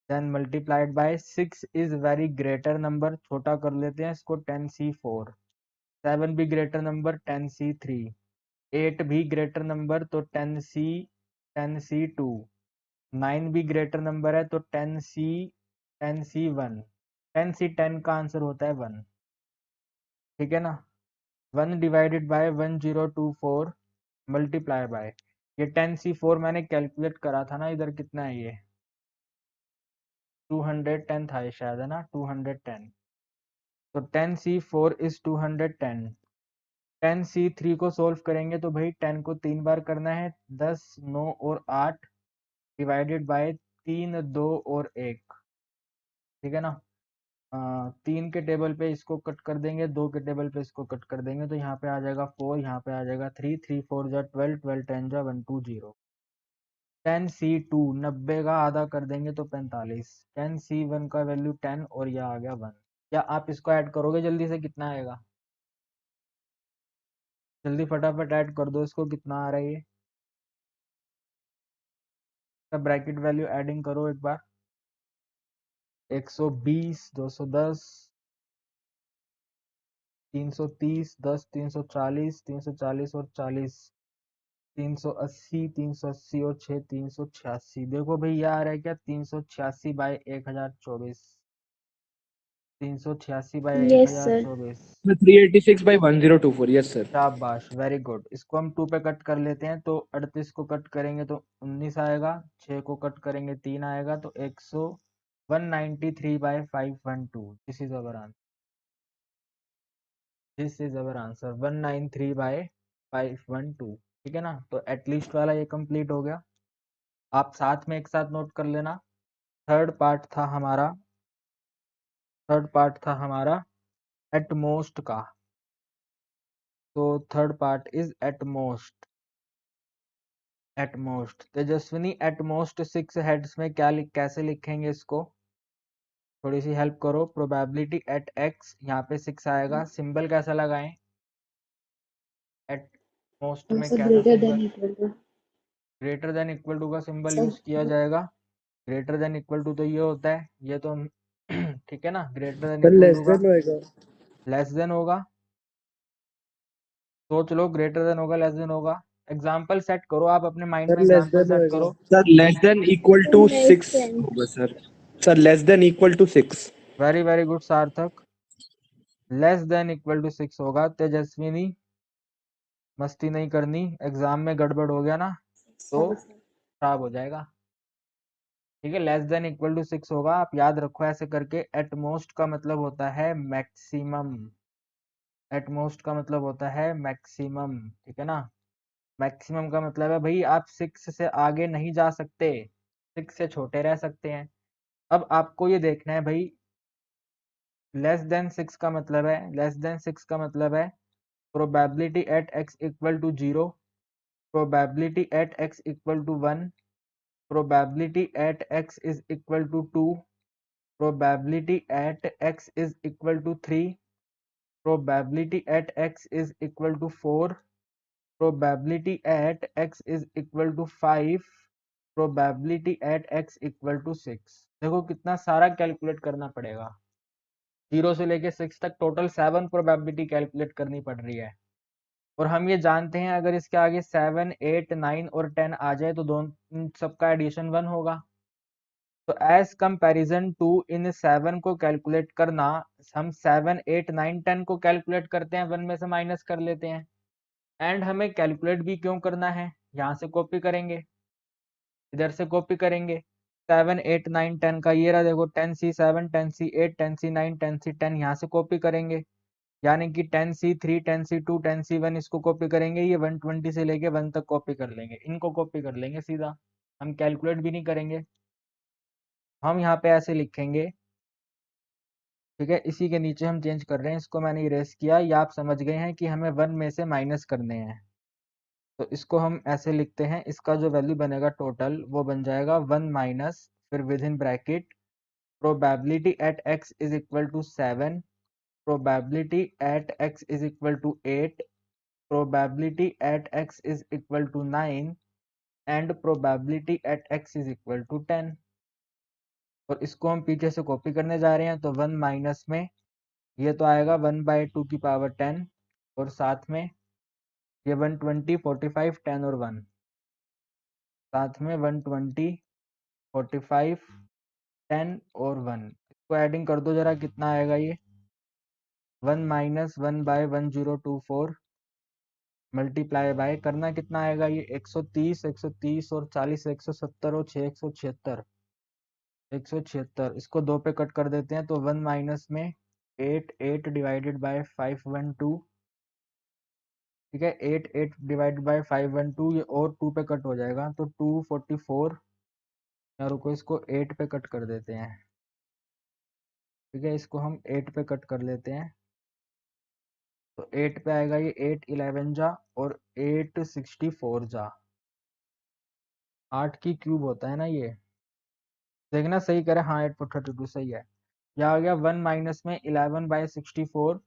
Then multiplied by 6 is very greater number. छोटा कर लेते हैं इसको 10C4. 7 भी ग्रेटर नंबर 10C3. 8 भी ग्रेटर नंबर तो 10C2. 9 भी ग्रेटर नंबर है तो 10C1. 10C10 का आंसर होता है 1. ठीक है ना. 1 डिवाइडेड बाय 1024 मल्टीप्लाई बाय. ये 10C4 मैंने कैलकुलेट करा था ना. इधर कितना है ये 210 था ये शायद, है ना, 210। तो 10C4 इज 210। 10C3 को सोल्व करेंगे तो भाई 10 को 3 बार करना है, 10, 9 और 8 डिवाइडेड बाय 3, 2 और 1, ठीक है ना। 3 के टेबल पे इसको कट कर देंगे, 2 के टेबल पे इसको कट कर देंगे, तो यहाँ पे आ जाएगा 4, यहाँ पे आ जाएगा 3, 3 4 जा 12, 12 10 जा 120। 10C2 90 का आधा कर देंगे तो 45। 10C1 का वैल्यू 10 और यह आ गया 1। क्या आप इसको ऐड करोगे जल्दी से, कितना आएगा? जल्दी फटाफट ऐड कर दो इसको, कितना आ रहा है ये? सब ब्रैकेट वैल्यू एडिंग करो एक बार। 120, 210, 330, 10, 340, 340 और 40, 380, 380 और 6, 386। देखो भाई ये आ रहा है क्या, 386 by 1024। 386 by yes sir. 1024। 386/1024, yes sir. शाबाश, वेरी गुड। इसको हम 2 पे कट कर लेते हैं, तो 38 को कट करेंगे तो 19 आएगा, 6 को कट करेंगे 3 आएगा, तो 193/512। This is our answer, this is our answer 193/512, ठीक है ना। तो एटलीस्ट वाला ये कंप्लीट हो गया। आप साथ में एक साथ नोट कर लेना। थर्ड पार्ट था हमारा, थर्ड पार्ट था हमारा एटमोस्ट का। तो third part is at most. At most Tejaswini, at most 6 heads में क्या कैसे लिखेंगे इसको? थोड़ी सी हेल्प करो। प्रोबेबिलिटी एट एक्स, यहाँ पे 6 आएगा, सिंबल कैसा लगाएं? एटमोस्ट में सर कैसा greater symbol? Then equal to. Greater than equal to का सिंबल सर यूज किया जाएगा। ग्रेटर देन इक्वल टू तो ये होता है, ये तो ठीक है ना। Greater than sir equal less to का देन होएगा। लेस देन होगा। सोच लो, ग्रेटर देन होगा, लेस देन होगा। एग्जाम्पल सेट करो, आप अपने माइंड सर में लेस एग्जाम्पल देन सेट होएगा। करो। Sir less than equal to less 6 than. होगा sir. Sir less than equal to 6। Very very good Sarthak, less than equal to 6 होगा। तेजस्विनी, मस्ती नहीं करनी, एग्जाम में गड़बड़ हो गया ना तो सॉरी सर। खराब हो जाएगा, ठीक है। लेस देन इक्वल टू 6 होगा, आप याद रखो ऐसे करके। एटमोस्ट का मतलब होता है मैक्सिमम, एटमोस्ट का मतलब होता है मैक्सिमम, ठीक है ना। मैक्सिमम का मतलब है भाई आप 6 से आगे नहीं जा सकते, 6 से छोटे रह सकते हैं। अब आपको ये देखना है भाई, लेस देन 6 का मतलब है, लेस देन 6 का मतलब है probability at X equal to 0, probability at X equal to 1, probability at X is equal to 2, probability at X is equal to 3, probability at X is equal to 4, probability at X is equal to 5, probability at X equal to 6। देखो कितना सारा calculate करना पड़ेगा, 0 से लेके 6 तक total 7 probability calculate करनी पड़ रही है। और हम ये जानते हैं अगर इसके आगे 7, 8, 9 और 10 आ जाए तो दोनों सबका एडिशन 1 होगा। तो एज कंपैरिजन टू इन 7 को कैलकुलेट करना, हम 7, 8, 9, 10 को कैलकुलेट करते हैं, 1 में से माइनस कर लेते हैं। एंड हमें कैलकुलेट भी क्यों करना है, यहाँ से कॉपी करेंगे, इधर से कॉपी करेंगे। 7, 8, 9, 10 का ये रहा, देखो 10C7, 10C8, 10C9, 10C10, यहाँ से कॉपी करेंगे। यानी कि 10C3, 10C2, 10C1 इसको कॉपी करेंगे, ये 120 से लेके 1 तक कॉपी कर लेंगे, इनको कॉपी कर लेंगे सीधा, हम कैलकुलेट भी नहीं करेंगे। हम यहाँ पे ऐसे लिखेंगे, ठीक है। इसी के नीचे हम चेंज कर रहे हैं, इसको मैंने इरेज किया, या आप समझ गए हैं कि हमें 1 में से माइनस करने हैं। तो इसको हम ऐसे लिखते हैं, इसका जो वैल्यू बनेगा टोटल वो बन जाएगा 1 माइनस, फिर within bracket probability at X is equal to 7, probability at X is equal to 8, probability at x is equal to 9 and probability at x is equal to 10। और इसको हम पीछे से कॉपी करने जा रहे हैं, तो 1 माइनस में ये तो आएगा 1/2 की पावर 10, और साथ में ये 120, 45, 10 और 1, साथ में 120, 45, 10 और 1, इसको एडिंग कर दो जरा, कितना आएगा ये? 1 माइनस 1/1024 मल्टीप्लाई बाय करना, कितना आएगा ये? 130, 130 और 40, 170 और 6, 176। 176, इसको 2 पे कट कर देते हैं तो 1 माइनस में 8 डिवाइडेड बाय 512, ठीक है, 8 डिवाइडेड बाय 512, ये और 2 पे कट हो जाएगा तो 244, या रुको इसको 8 पे कट कर देते हैं, ठीक है, इसको हम 8 पे कट कर लेते हैं तो 8 पे आएगा ये 8 11 जा और 8 64 जा, 8 की क्यूब होता है ना ये, देखना सही करे, हाँ 8 32 सही है। यह आ गया 1 माइनस में 11/64,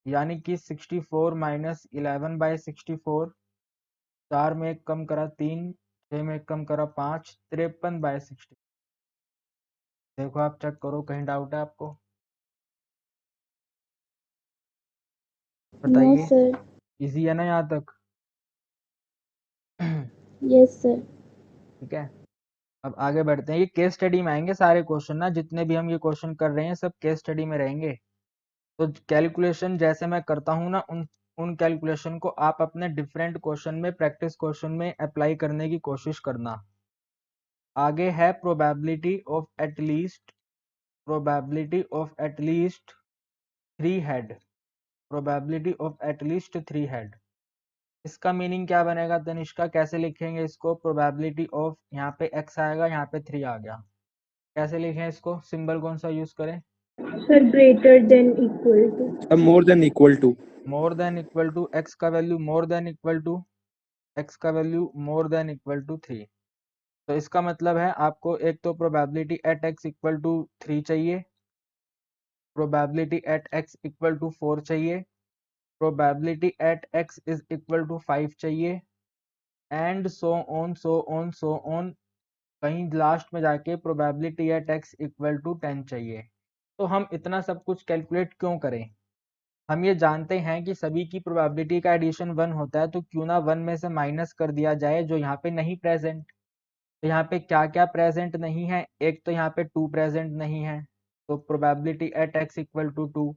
यानी कि 64 माइनस 11/64, 4 में एक कम करा 3, 6 में एक कम करा 5, 53/60। देखो आप चेक करो, कहीं डाउट है आपको, नो बताइए, सर। इजी है ना यहाँ तक? Yes sir. ठीक है, अब आगे बढ़ते हैं, ये केस स्टडी में आएंगे सारे क्वेश्चन ना, जितने भी हम ये क्वेश्चन कर रहे हैं सब केस स्टडी में रहेंगे। तो कैलकुलेशन जैसे मैं करता हूँ ना, उन कैलकुलेशन को आप अपने डिफरेंट क्वेश्चन में, प्रैक्टिस क्वेश्चन में अप्लाई करने की कोशिश करना। आगे है probability of at least 3 head, probability of at least 3 head. इसका मीनिंग क्या बनेगा तनिष्का, कैसे लिखेंगे इसको? प्रोबेबिलिटी ऑफ, यहाँ पे x आएगा, यहाँ पे 3 आ गया, कैसे लिखें इसको? सिंबल कौन सा यूज करें? Sir greater than equal to. More than equal to. More than equal to, x का value more than equal to, x का value more than equal to 3। तो इसका मतलब है आपको एक तो probability at x equal to 3 चाहिए, probability at x equal to 4 चाहिए, probability at x is equal to 5 चाहिए, and so on so on so on, कहीं लास्ट में जाके probability at x equal to 10 चाहिए। तो हम इतना सब कुछ कैलकुलेट क्यों करें? हम ये जानते हैं कि सभी की प्रोबेबिलिटी का एडिशन 1 होता है, तो क्यों ना 1 में से माइनस कर दिया जाए जो यहाँ पे नहीं प्रेजेंट। तो यहाँ पे क्या क्या प्रेजेंट नहीं है? एक तो यहाँ पे 2 प्रेजेंट नहीं है, तो probability at x equal to 2।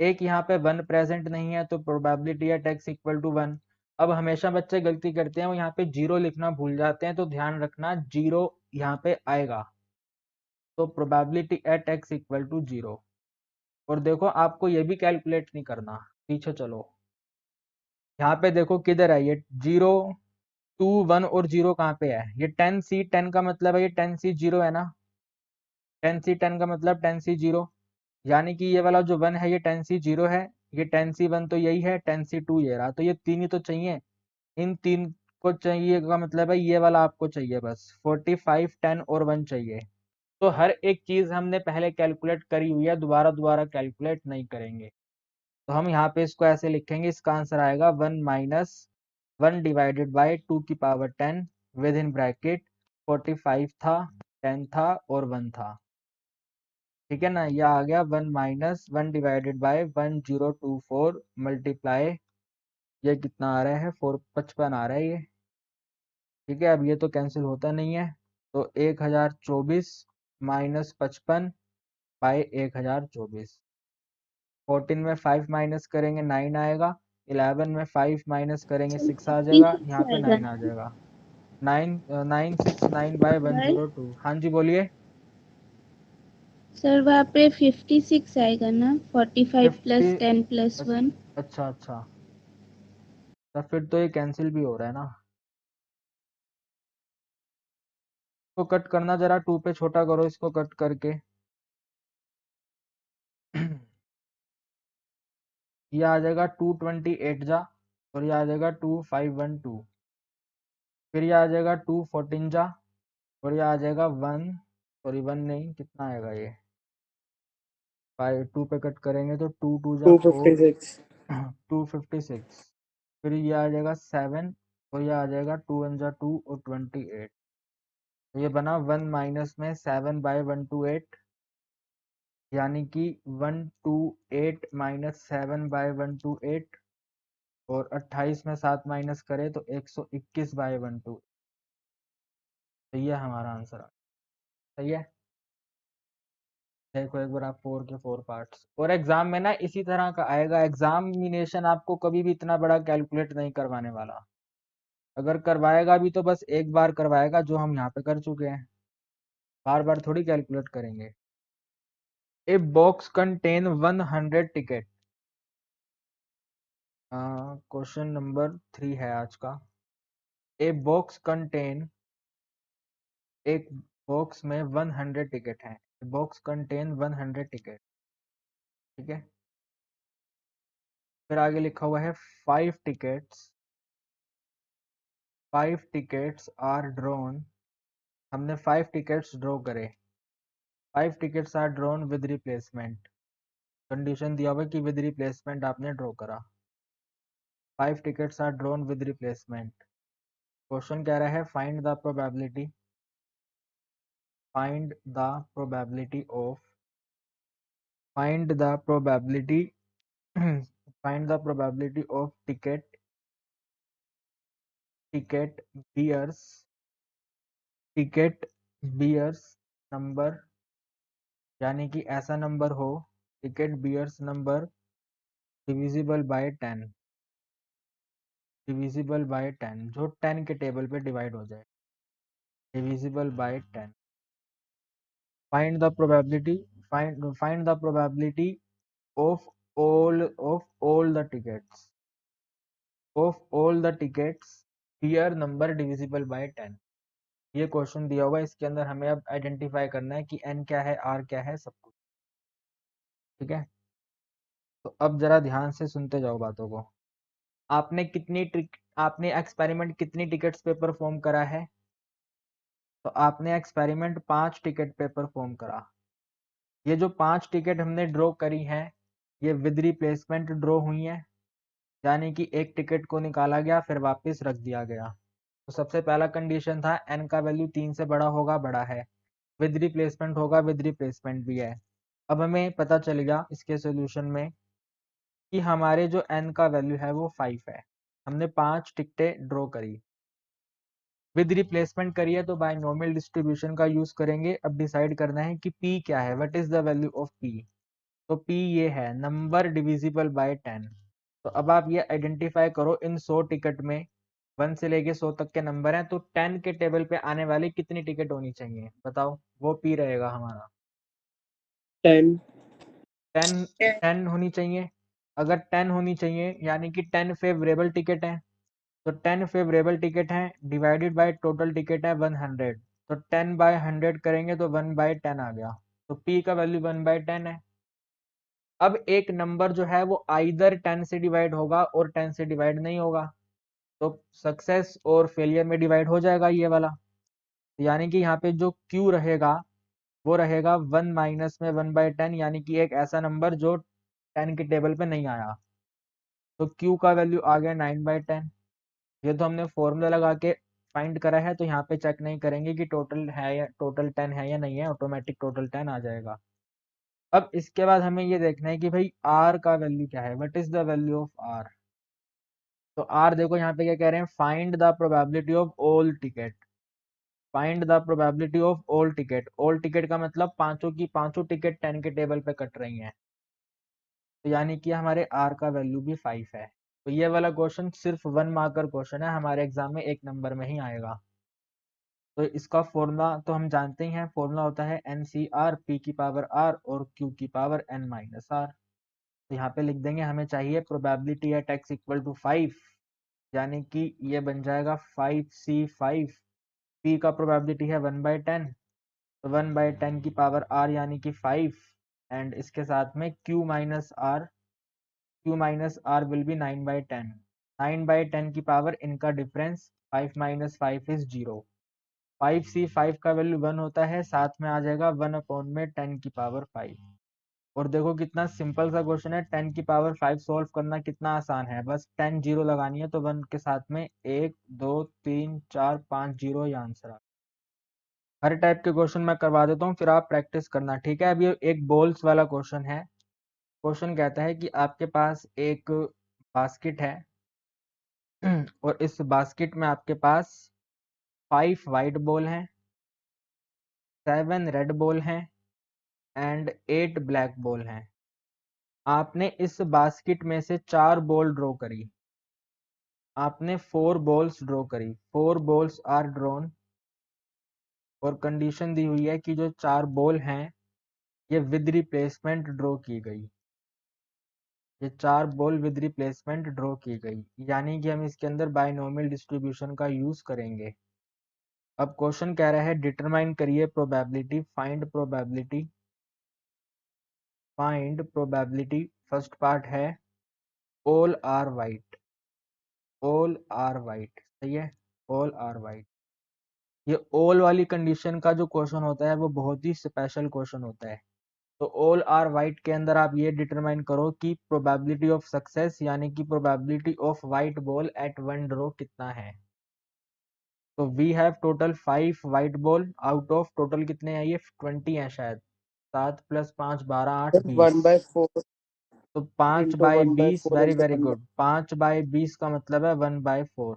एक यहाँ पे 1 प्रेजेंट नहीं है, तो probability at x equal to 1। अब हमेशा बच्चे गलती करते हैं, वो यहाँ पे 0 लिखना भूल जाते हैं, तो ध्यान रखना 0 यहाँ पे आएगा, तो probability at x equal to 0। और देखो आपको ये भी कैलकुलेट नहीं करना, पीछे चलो, यहाँ पे देखो किधर है ये 0, 2, 1 और 0 कहाँ पे है? ये 10c, 10 का मतलब है ये 10c 0 है ना, 10c 10 का मतलब 10c 0, यानी कि ये वाला जो 1 है ये 10c 0 है, ये 10c 1 तो यही है, 10c 2 ये रहा, तो ये 3 ही तो चाहिए, इन 3 को चाहिए का मतलब है ये वाला आपको चाहिए बस, 45 10 और 1 चाहिए। तो हर एक चीज हमने पहले कैलकुलेट करी हुई है, दोबारा दोबारा कैलकुलेट नहीं करेंगे। तो हम यहाँ पे इसको ऐसे लिखेंगे, इसका आंसर आएगा 1 माइनस 1 डिवाइडेड बाई 2 की पावर 10 विद इन ब्रैकेट 45 था, 10 था और 1 था, ठीक है ना। यह आ गया 1 माइनस 1 डिवाइडेड बाई 1024 मल्टीप्लाई, ये कितना आ रहा है 455 आ रहा है ये, ठीक है। अब ये तो कैंसिल होता नहीं है, तो 1024 माइनस 55 बाई 1024, 14 में 5 माइनस करेंगे 9 आएगा, 11 में 5 माइनस करेंगे 6 आ जाएगा, 56 यहाँ पे आएगा 9 आ ना? जाएगा, 9 बाय सर 102। हाँ जी बोलिए। सर वहाँ पे 56 आएगा ना, 45 50, प्लस 10 प्लस 1। अच्छा अच्छा, तो फिर तो ये कैंसिल भी हो रहा है ना, इसको कट करना, जरा 2 पे छोटा करो इसको कट करके। ये आ जाएगा 228 जा, और ये आ जाएगा 2512, फिर ये आ जाएगा 214 जा, और ये आ जाएगा 1, सॉरी 1 नहीं, कितना आएगा ये, 2 पे कट करेंगे तो 2 2 जा 4, 256। 256, फिर ये आ जाएगा 7, और ये आ जाएगा 2 1 जा 2 और 28, तो ये बना 1 माइनस में 7 बाय 128, यानी कि 128 माइनस 7 बाय 128, और 28 में 7 माइनस करें तो 121 बाय 12, तो ये हमारा आंसर आ, सही है। देखो एक बार आप 4 के 4 पार्ट्स, और एग्जाम में ना इसी तरह का आएगा, एग्जामिनेशन आपको कभी भी इतना बड़ा कैलकुलेट नहीं करवाने वाला, अगर करवाएगा भी तो बस एक बार करवाएगा, जो हम यहाँ पे कर चुके हैं। बार बार थोड़ी कैलकुलेट करेंगे। A box contain 100 ticket. Question number 3 है आज का। ए बॉक्स कंटेन, एक बॉक्स में 100 टिकट हैं। बॉक्स कंटेन 100 टिकट, ठीक है। फिर आगे लिखा हुआ है 5 टिकट्स, 5 टिकट्स आर ड्रॉन। हमने 5 टिकट्स ड्रॉ करे। 5 tickets are drawn with replacement. Condition दिया हुआ है कि विद रिप्लेसमेंट आपने ड्रॉ करा। 5 tickets are drawn with replacement. Question कह रहा है find the probability, find the probability of, find the probability find the probability of ticket, ticket bears, ticket bears number, यानी कि ऐसा नंबर हो, ticket bears number divisible by 10, divisible by 10, जो 10 के table पे डिवाइड हो जाए, divisible by 10। Find the probability, find the probability of all the tickets, of all the tickets bear number divisible by 10। ये क्वेश्चन दिया हुआ है, इसके अंदर हमें अब आइडेंटिफाई करना है कि n क्या है, r क्या है, सब कुछ, ठीक है। तो अब जरा ध्यान से सुनते जाओ बातों को। आपने एक्सपेरिमेंट कितनी टिकट्स पे परफॉर्म करा है? तो आपने एक्सपेरिमेंट 5 टिकट पे परफॉर्म करा। ये जो 5 टिकट हमने ड्रॉ करी हैं, ये विद रिप्लेसमेंट ड्रॉ हुई हैं, यानी कि एक टिकट को निकाला गया फिर वापस रख दिया गया। तो सबसे पहला कंडीशन था n का वैल्यू 3 से बड़ा होगा, बड़ा है, विद रिप्लेसमेंट होगा, विद रिप्लेसमेंट भी है। अब हमें पता चल गया इसके सॉल्यूशन में कि हमारे जो n का वैल्यू है वो 5 है। हमने 5 टिकटें ड्रॉ करी, विद रिप्लेसमेंट करिए तो बायनोमियल डिस्ट्रीब्यूशन का यूज करेंगे। अब डिसाइड करना है कि p क्या है, what is the value of p। तो p ये है नंबर डिविजिबल बाय 10। तो अब आप ये आइडेंटिफाई करो, इन 100 टिकट में 1 से लेके 100 तक के नंबर हैं, तो 10 के टेबल पे आने वाली कितनी टिकट होनी चाहिए, बताओ। वो p रहेगा हमारा 10। 10, 10 होनी चाहिए। अगर 10 होनी चाहिए यानी कि 10 फेवरेबल टिकट है, तो 10 फेवरेबल टिकट है डिवाइडेड बाय टोटल टिकट है 100। तो 10 बाय 100 करेंगे तो 1 बाय 10 आ गया। तो p का वैल्यू 1 बाय 10 है। अब एक नंबर जो है वो आइदर 10 से डिवाइड होगा और 10 से डिवाइड नहीं होगा, तो सक्सेस और फेलियर में डिवाइड हो जाएगा ये वाला। यानी कि यहाँ पे जो q रहेगा वो रहेगा 1 माइनस में 1 बाय 10, यानी कि एक ऐसा नंबर जो 10 के टेबल पे नहीं आया। तो q का वैल्यू आ गया 9 बाय 10। ये तो हमने फॉर्मूला लगा के फाइंड करा है, तो यहाँ पे चेक नहीं करेंगे कि टोटल है या टोटल 10 है या नहीं है, ऑटोमेटिक टोटल 10 आ जाएगा। अब इसके बाद हमें ये देखना है कि भाई r का वैल्यू क्या है, what is the value of r। तो r देखो यहाँ पे क्या कह रहे हैं, find the probability of all ticket, find the probability of all ticket. All ticket का मतलब पांचों की पांचों टिकट 10 के टेबल पे कट रही हैं, तो यानी कि हमारे r का वैल्यू भी 5 है। तो ये वाला क्वेश्चन सिर्फ 1 मार्कर क्वेश्चन है, हमारे एग्जाम में 1 नंबर में ही आएगा। तो इसका फॉर्मूला तो हम जानते ही हैं, फॉर्मूला होता है NCR, P की पावर R और Q की पावर N माइनस R। तो यहाँ पे लिख देंगे, हमें चाहिए probability at x equal to 5, यानी कि ये बन जाएगा 5C5। P का प्रोबेबिलिटी है 1 बाई 10, तो 1 बाई 10 की पावर R यानी कि 5, एंड इसके साथ में Q minus R, Q minus R will be 9 by 10, 9 by 10 की पावर, इनका डिफरेंस 5 माइनस 5 इज 0। 5C5 का वैल्यू 1 होता है, साथ में आ जाएगा 1 अपॉन में 10 की पावर 5। और देखो कितना सिंपल सा क्वेश्चन है, 10 की पावर 5 सॉल्व करना कितना आसान है, बस 10 जीरो लगानी है, तो 1 के साथ में 1 2 3 4 5 जीरो, ये आंसर आ। हर टाइप के क्वेश्चन मैं करवा देता हूँ, फिर आप प्रैक्टिस करना, ठीक है। अभी एक बॉल्स वाला क्वेश्चन है। क्वेश्चन कहता है कि आपके पास एक बास्केट है और इस बास्केट में आपके पास 5 वाइट बॉल हैं, 7 रेड बॉल हैं एंड 8 ब्लैक बॉल हैं। आपने इस बास्केट में से 4 बॉल ड्रॉ करी, आपने 4 बॉल्स ड्रॉ करी, 4 बॉल्स आर ड्रॉन और कंडीशन दी हुई है कि जो 4 बॉल हैं ये विद रिप्लेसमेंट ड्रॉ की गई, ये 4 बॉल विद रिप्लेसमेंट ड्रॉ की गई, यानी कि हम इसके अंदर बायनोमियल डिस्ट्रीब्यूशन का यूज करेंगे। अब क्वेश्चन कह रहा है डिटरमाइन करिए probability, find probability. First part है all are white, all are white, सही है, ऑल आर वाइट। ये ऑल वाली कंडीशन का जो क्वेश्चन होता है वो बहुत ही स्पेशल क्वेश्चन होता है। तो ऑल आर वाइट के अंदर आप ये डिटरमाइन करो कि प्रोबेबिलिटी ऑफ सक्सेस यानी कि probability of white ball at one draw कितना है। तो we have total 5 white ball, out of total कितने हैं, ये 20 हैं शायद, 7 + 5 12 8 20। 1/4 तो 5 into by 20, 1/4 very into very 1/4. Good, 5 by 20 का मतलब है 1/4।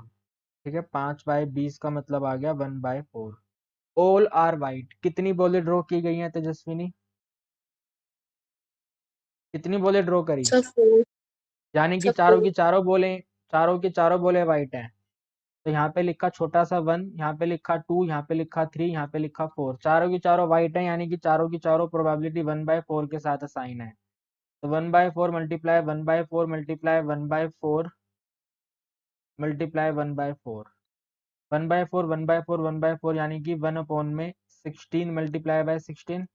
ठीक है, 5 बाई 20 का मतलब आ गया 1/4। ऑल आर वाइट, कितनी बॉलें ड्रॉ की गई हैं तेजस्विनी, कितनी बॉलें ड्रॉ करी, सर 4 यानी कि सर चारों 4 की चारों बॉलें, चारों की चारों बॉलें वाइट हैं। तो यहाँ पे लिखा छोटा सा 1, यहाँ पे लिखा 2, यहाँ पे लिखा 3, यहाँ पे लिखा 4, चारों की चारों वाइट है, यानी कि चारों की चारों प्रोबेबिलिटी 1/4 के साथ असाइन है। तो 1/4 मल्टीप्लाई 1/4 मल्टीप्लाई 1/4 मल्टीप्लाई 1/4, 1/4 1/4 1/4 यानी कि 1 में 16 मल्टीप्लाई बाय 16,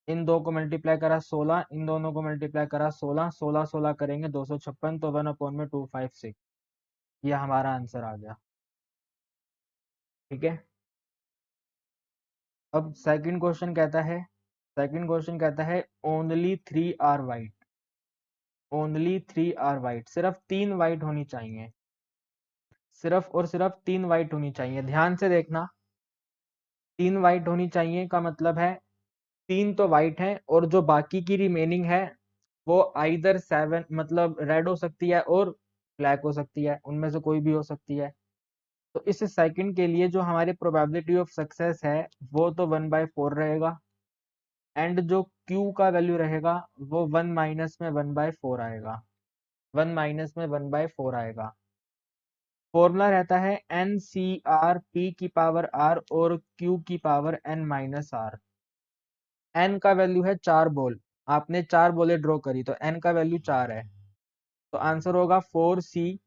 इन दो को मल्टीप्लाई करा 16, इन दोनों को मल्टीप्लाई करा 16, 16 16 करेंगे 256, तो 1 में 256, ये हमारा आंसर आ गया। ठीक है, अब सेकंड क्वेश्चन कहता है, सेकंड क्वेश्चन कहता है only 3 are white, only 3 are white, सिर्फ 3 वाइट होनी चाहिए, सिर्फ और सिर्फ 3 वाइट होनी चाहिए। ध्यान से देखना, 3 वाइट होनी चाहिए का मतलब है 3 तो वाइट हैं और जो बाकी की रिमेनिंग है वो आइदर 7 मतलब रेड हो सकती है और ब्लैक हो सकती है, उनमें से कोई भी हो सकती है। तो इस सेकंड के लिए जो हमारी प्रोबेबिलिटी ऑफ सक्सेस है वो तो 1/4 रहेगा, एंड जो Q का वैल्यू रहेगा वो 1 माइनस में 1/4 आएगा, 1 माइनस में 1/4 आएगा। फॉर्मूला रहता है NCR P की पावर R और Q की power N minus R। N का वैल्यू है 4 बॉल, आपने 4 बॉलें ड्रॉ करी तो N का वैल्यू 4 है, तो आंसर होगा 4C।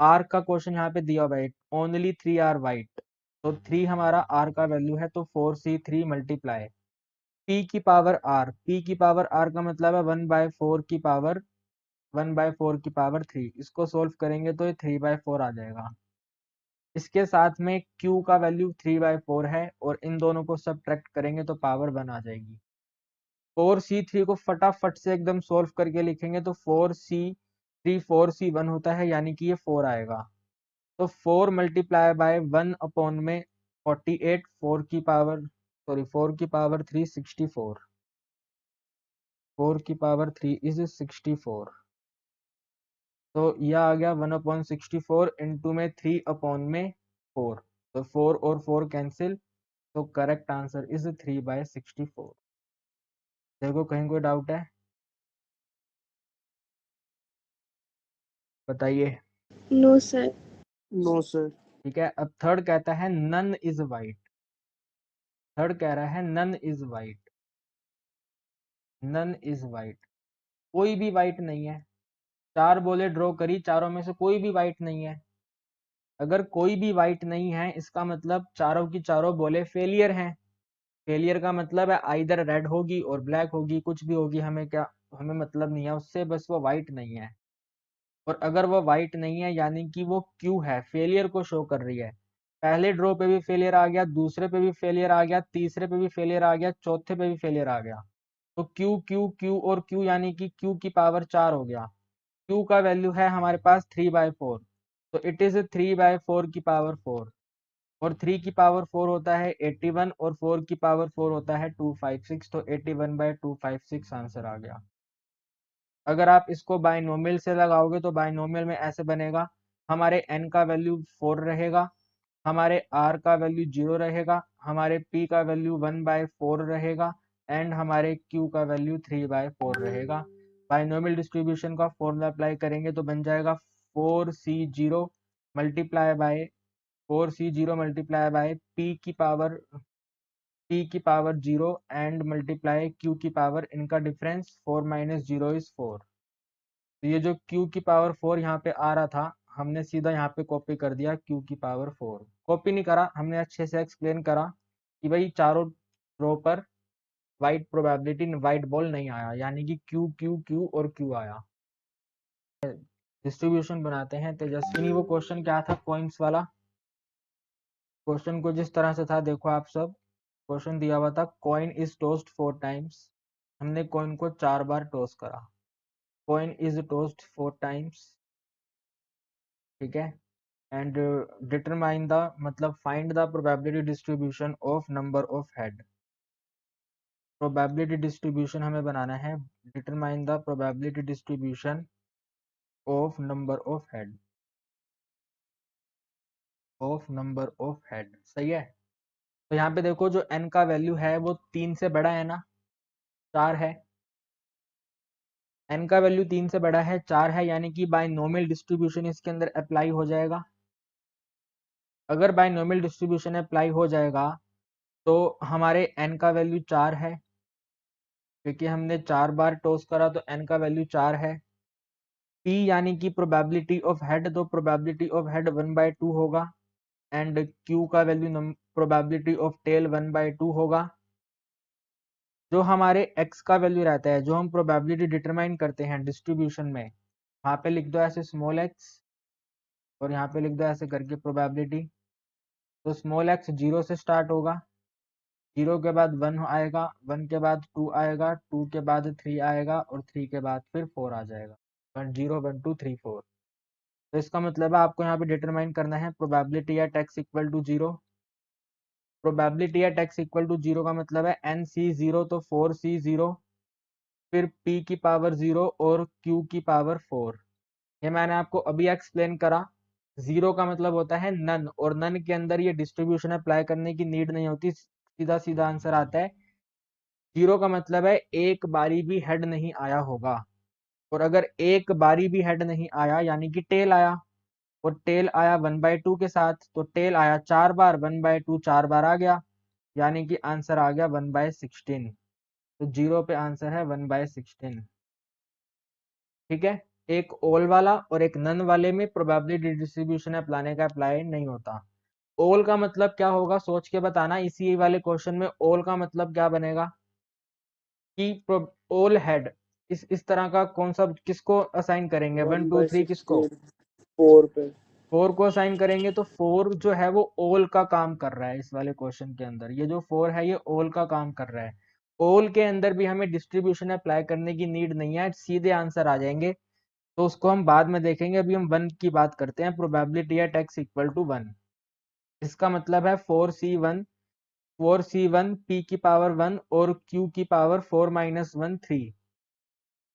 R का क्वेश्चन यहाँ पे दिया हुआ है ओनली 3 आर वाइट, तो 3 हमारा R का वैल्यू है, तो 4C 3 मल्टीप्लाई P की पावर R, P की पावर R का मतलब है 1/4 की पावर 1/4 की पावर 3, इसको सोल्व करेंगे तो ये 3/4 आ जाएगा। इसके साथ में Q का वैल्यू 3/4 है और इन दोनों को सब्ट्रैक्ट करेंगे तो पावर 1 आ जाएगी। 4C3 को फटाफट से एकदम सोल्व करके लिखेंगे तो 4C3 4C1 होता है, यानी कि ये 4 आएगा। तो 4 मल्टीप्लाई बाय 1 में 48, 4 की पावर सॉरी 4 की पावर 3 64, 4 की पावर 3 इज 64। तो यह आ गया 1/64 इंटू में 3 में 4, तो 4 और 4 कैंसिल, तो करेक्ट आंसर इज 3/64। देखो कहीं कोई डाउट है, बताइए। No sir. No, sir. ठीक है, अब थर्ड कहता है नन इज वाइट, थर्ड कह रहा है none is white, none is white, कोई भी वाइट नहीं है। 4 बॉलें ड्रॉ करी, चारों में से कोई भी वाइट नहीं है। अगर कोई भी वाइट नहीं है इसका मतलब चारों की चारों बॉलें फेलियर हैं। फेलियर का मतलब है आइदर रेड होगी और ब्लैक होगी, कुछ भी होगी, हमें क्या, हमें मतलब नहीं है उससे, बस वो वाइट नहीं है। और अगर वो वाइट नहीं है यानी कि वो क्यू है, फेलियर को शो कर रही है। पहले ड्रॉ पे भी फेलियर आ गया, दूसरे पे भी फेलियर आ गया, तीसरे पे भी फेलियर आ गया, चौथे पे भी फेलियर आ गया। तो क्यू क्यू क्यू और क्यू यानी कि क्यू की पावर 4 हो गया। क्यू का वैल्यू है हमारे पास 3/4, तो इट इज 3/4 की पावर 4, और 3 की पावर 4 होता है 81 और 4 की पावर 4 होता है 256, तो 81/256 आंसर आ गया। अगर आप इसको बाइनोमियल से लगाओगे तो बाइनोमियल में ऐसे बनेगा, हमारे n का वैल्यू 4 रहेगा, हमारे r का वैल्यू 0 रहेगा, हमारे p का वैल्यू 1/4 रहेगा, एंड हमारे q का वैल्यू 3/4 रहेगा। बाइनोमियल डिस्ट्रीब्यूशन का फॉर्मूला अप्लाई करेंगे तो बन जाएगा 4C0 multiply by 4C0 multiply by p की पावर p की पावर 0 एंड मल्टीप्लाई q की पावर, इनका डिफरेंस 4 माइनस 0 इज 4। तो ये जो q की पावर 4 यहाँ पे आ रहा था, हमने सीधा यहाँ पे कॉपी कर दिया q की पावर 4। कॉपी नहीं करा, हमने अच्छे से एक्सप्लेन करा कि भाई चारों रो पर वाइट प्रोबेबिलिटी वाइट बॉल नहीं आया, यानी कि q q q और q आया। डिस्ट्रीब्यूशन बनाते हैं तेजस्विनी। वो क्वेश्चन क्या था कॉइंस वाला? क्वेश्चन को जिस तरह से था देखो आप सब, क्वेश्चन दिया हुआ था कॉइन इज टॉस्ड 4 टाइम्स। हमने कॉइन को 4 बार टॉस करा। कॉइन इज टॉस्ड 4 टाइम्स, ठीक है। एंड डिटरमाइन द, मतलब find the probability distribution of number of head. Probability distribution हमें बनाना है, determine the probability distribution of number of head, of number of head, सही है। तो यहाँ पे देखो जो n का वैल्यू है वो 3 से बड़ा है ना, 4 है। n का वैल्यू 3 से बड़ा है, 4 है, यानी कि बाइनोमियल डिस्ट्रीब्यूशन इसके अंदर अप्लाई हो जाएगा। अगर बाइनोमियल डिस्ट्रीब्यूशन अप्लाई हो जाएगा तो हमारे n का वैल्यू 4 है, क्योंकि हमने 4 बार टॉस करा तो n का वैल्यू 4 है। p यानी कि प्रोबेबिलिटी ऑफ हेड, तो प्रोबेबिलिटी ऑफ हेड 1/2 होगा। एंड q का वैल्यू प्रोबेबिलिटी ऑफ टेल 1/2 होगा। जो हमारे x का वैल्यू रहता है, जो हम प्रोबेबिलिटी डिटरमाइन करते हैं डिस्ट्रीब्यूशन में, वहां पे लिख दो ऐसे स्मॉल x, और यहाँ पे लिख दो ऐसे करके प्रोबेबिलिटी। तो स्मॉल x 0 से स्टार्ट होगा, 0 के बाद 1 आएगा, 1 के बाद 2 आएगा, 2 के बाद 3 आएगा, और 3 के बाद फिर 4 आ जाएगा। 1 0 1 2 3 4। तो इसका मतलब है आपको यहाँ पे डिटरमाइन करना है probability at x equal to 0। Probability at x equal to 0 का मतलब है nc0, तो 4c0, फिर p की पावर 0 और q की पावर 4। ये मैंने आपको अभी एक्सप्लेन करा। 0 का मतलब होता है नन, और नन के अंदर ये डिस्ट्रीब्यूशन अप्लाई करने की नीड नहीं होती, सीधा सीधा आंसर आता है। 0 का मतलब है एक बारी भी हेड नहीं आया होगा, और अगर एक बारी भी हेड नहीं आया यानी कि टेल आया, और टेल आया 1/2 के साथ, तो टेल आया 4 बार, 1/2 4 बार आ गया, यानी कि आंसर आ गया 1/16। तो 0 पे आंसर है 1/16, ठीक है। एक ओल वाला और एक नन वाले में प्रोबेबिलिटी डिस्ट्रीब्यूशन अप्लाई का अप्लाई नहीं होता। ओल का मतलब क्या होगा सोच के बताना, इसी वाले क्वेश्चन में ओल का मतलब क्या बनेगा कि ओल हेड, इस तरह का कौन सा, किसको असाइन करेंगे, 1 2 3 किसको, 4 पे। 4 को असाइन करेंगे। तो 4 जो है वो ओल का काम कर रहा है इस वाले क्वेश्चन के अंदर, ये जो 4 है ये ओल का काम कर रहा है। ओल के अंदर भी हमें डिस्ट्रीब्यूशन अप्लाई करने की नीड नहीं है, सीधे आंसर आ जाएंगे। तो उसको हम बाद में देखेंगे, अभी हम 1 की बात करते हैं, probability at x equal to 1। इसका मतलब है 4c1, 4c1 p की पावर 1 और q की पावर 4 माइनस 1 3।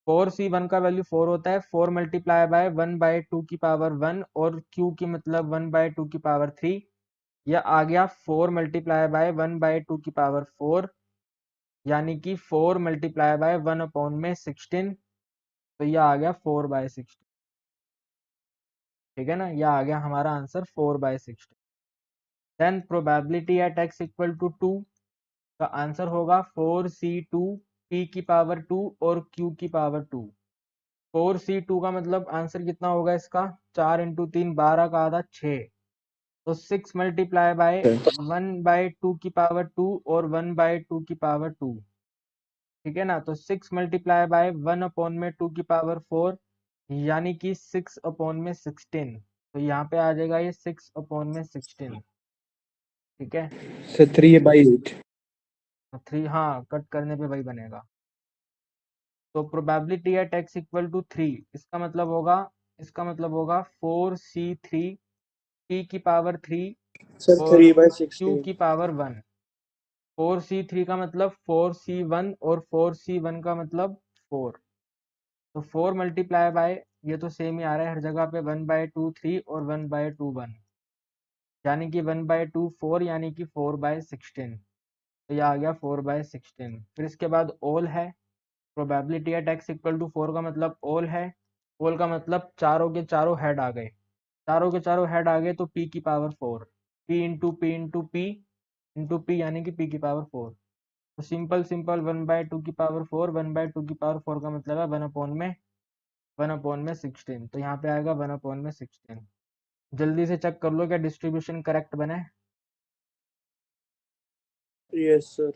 4c1 का वैल्यू 4 होता है, 4 मल्टीप्लाई बाय 1/2 की पावर 1, और q की मतलब 1/2 की पावर 3। यह आ गया 4 मल्टीप्लाई बाय 1/2 की पावर 4, यानी कि 4 मल्टीप्लाई बाय 1/16। तो यह आ गया 4/16, ठीक है ना। यह आ गया हमारा answer 4/16। Then probability at x equal to 2 का आंसर होगा 4c2 p की पावर 2 और q की पावर 2। 4c2 का मतलब आंसर कितना होगा इसका, 4 इंटू 3 12 का आधा 6। तो 6 मल्टीप्लाई बाय 1/2 की पावर 2 और 1/2 की पावर 2, ठीक है ना। तो 6 मल्टीप्लाई बाय 1 में 2 की पावर 4, यानी कि 6/16। तो यहाँ पे आ जाएगा ये 6/16, ठीक है। से 3/8। 3, हाँ कट करने पे वही बनेगा। तो probability at x equal to 3, इसका मतलब होगा 4c3 p की पावर 3 सर और q 3/16। की पावर 1। 4c3 का मतलब 4c1 और 4c1 का मतलब 4। तो 4 मल्टीप्लाई बाय, ये तो सेम ही आ रहा है हर जगह पे, 1/2 3 और 1/2 1, यानी कि 1/2 4, यानी कि 4/16। तो यह आ गया 4/16। फिर इसके बाद ओल है, probability at x equal to 4 का मतलब ओल है। ओल का मतलब चारों के चारों हेड आ गए, चारों के चारों हेड आ गए, तो p की power 4, p into P into P, into P यानी कि पी की पावर 4। तो सिंपल 1/2 की पावर 4, 1/2 की पावर 4 का मतलब है 1/16। तो यहाँ पे आएगा 1/16। जल्दी से चेक कर लो क्या डिस्ट्रीब्यूशन करेक्ट बने। Yes sir.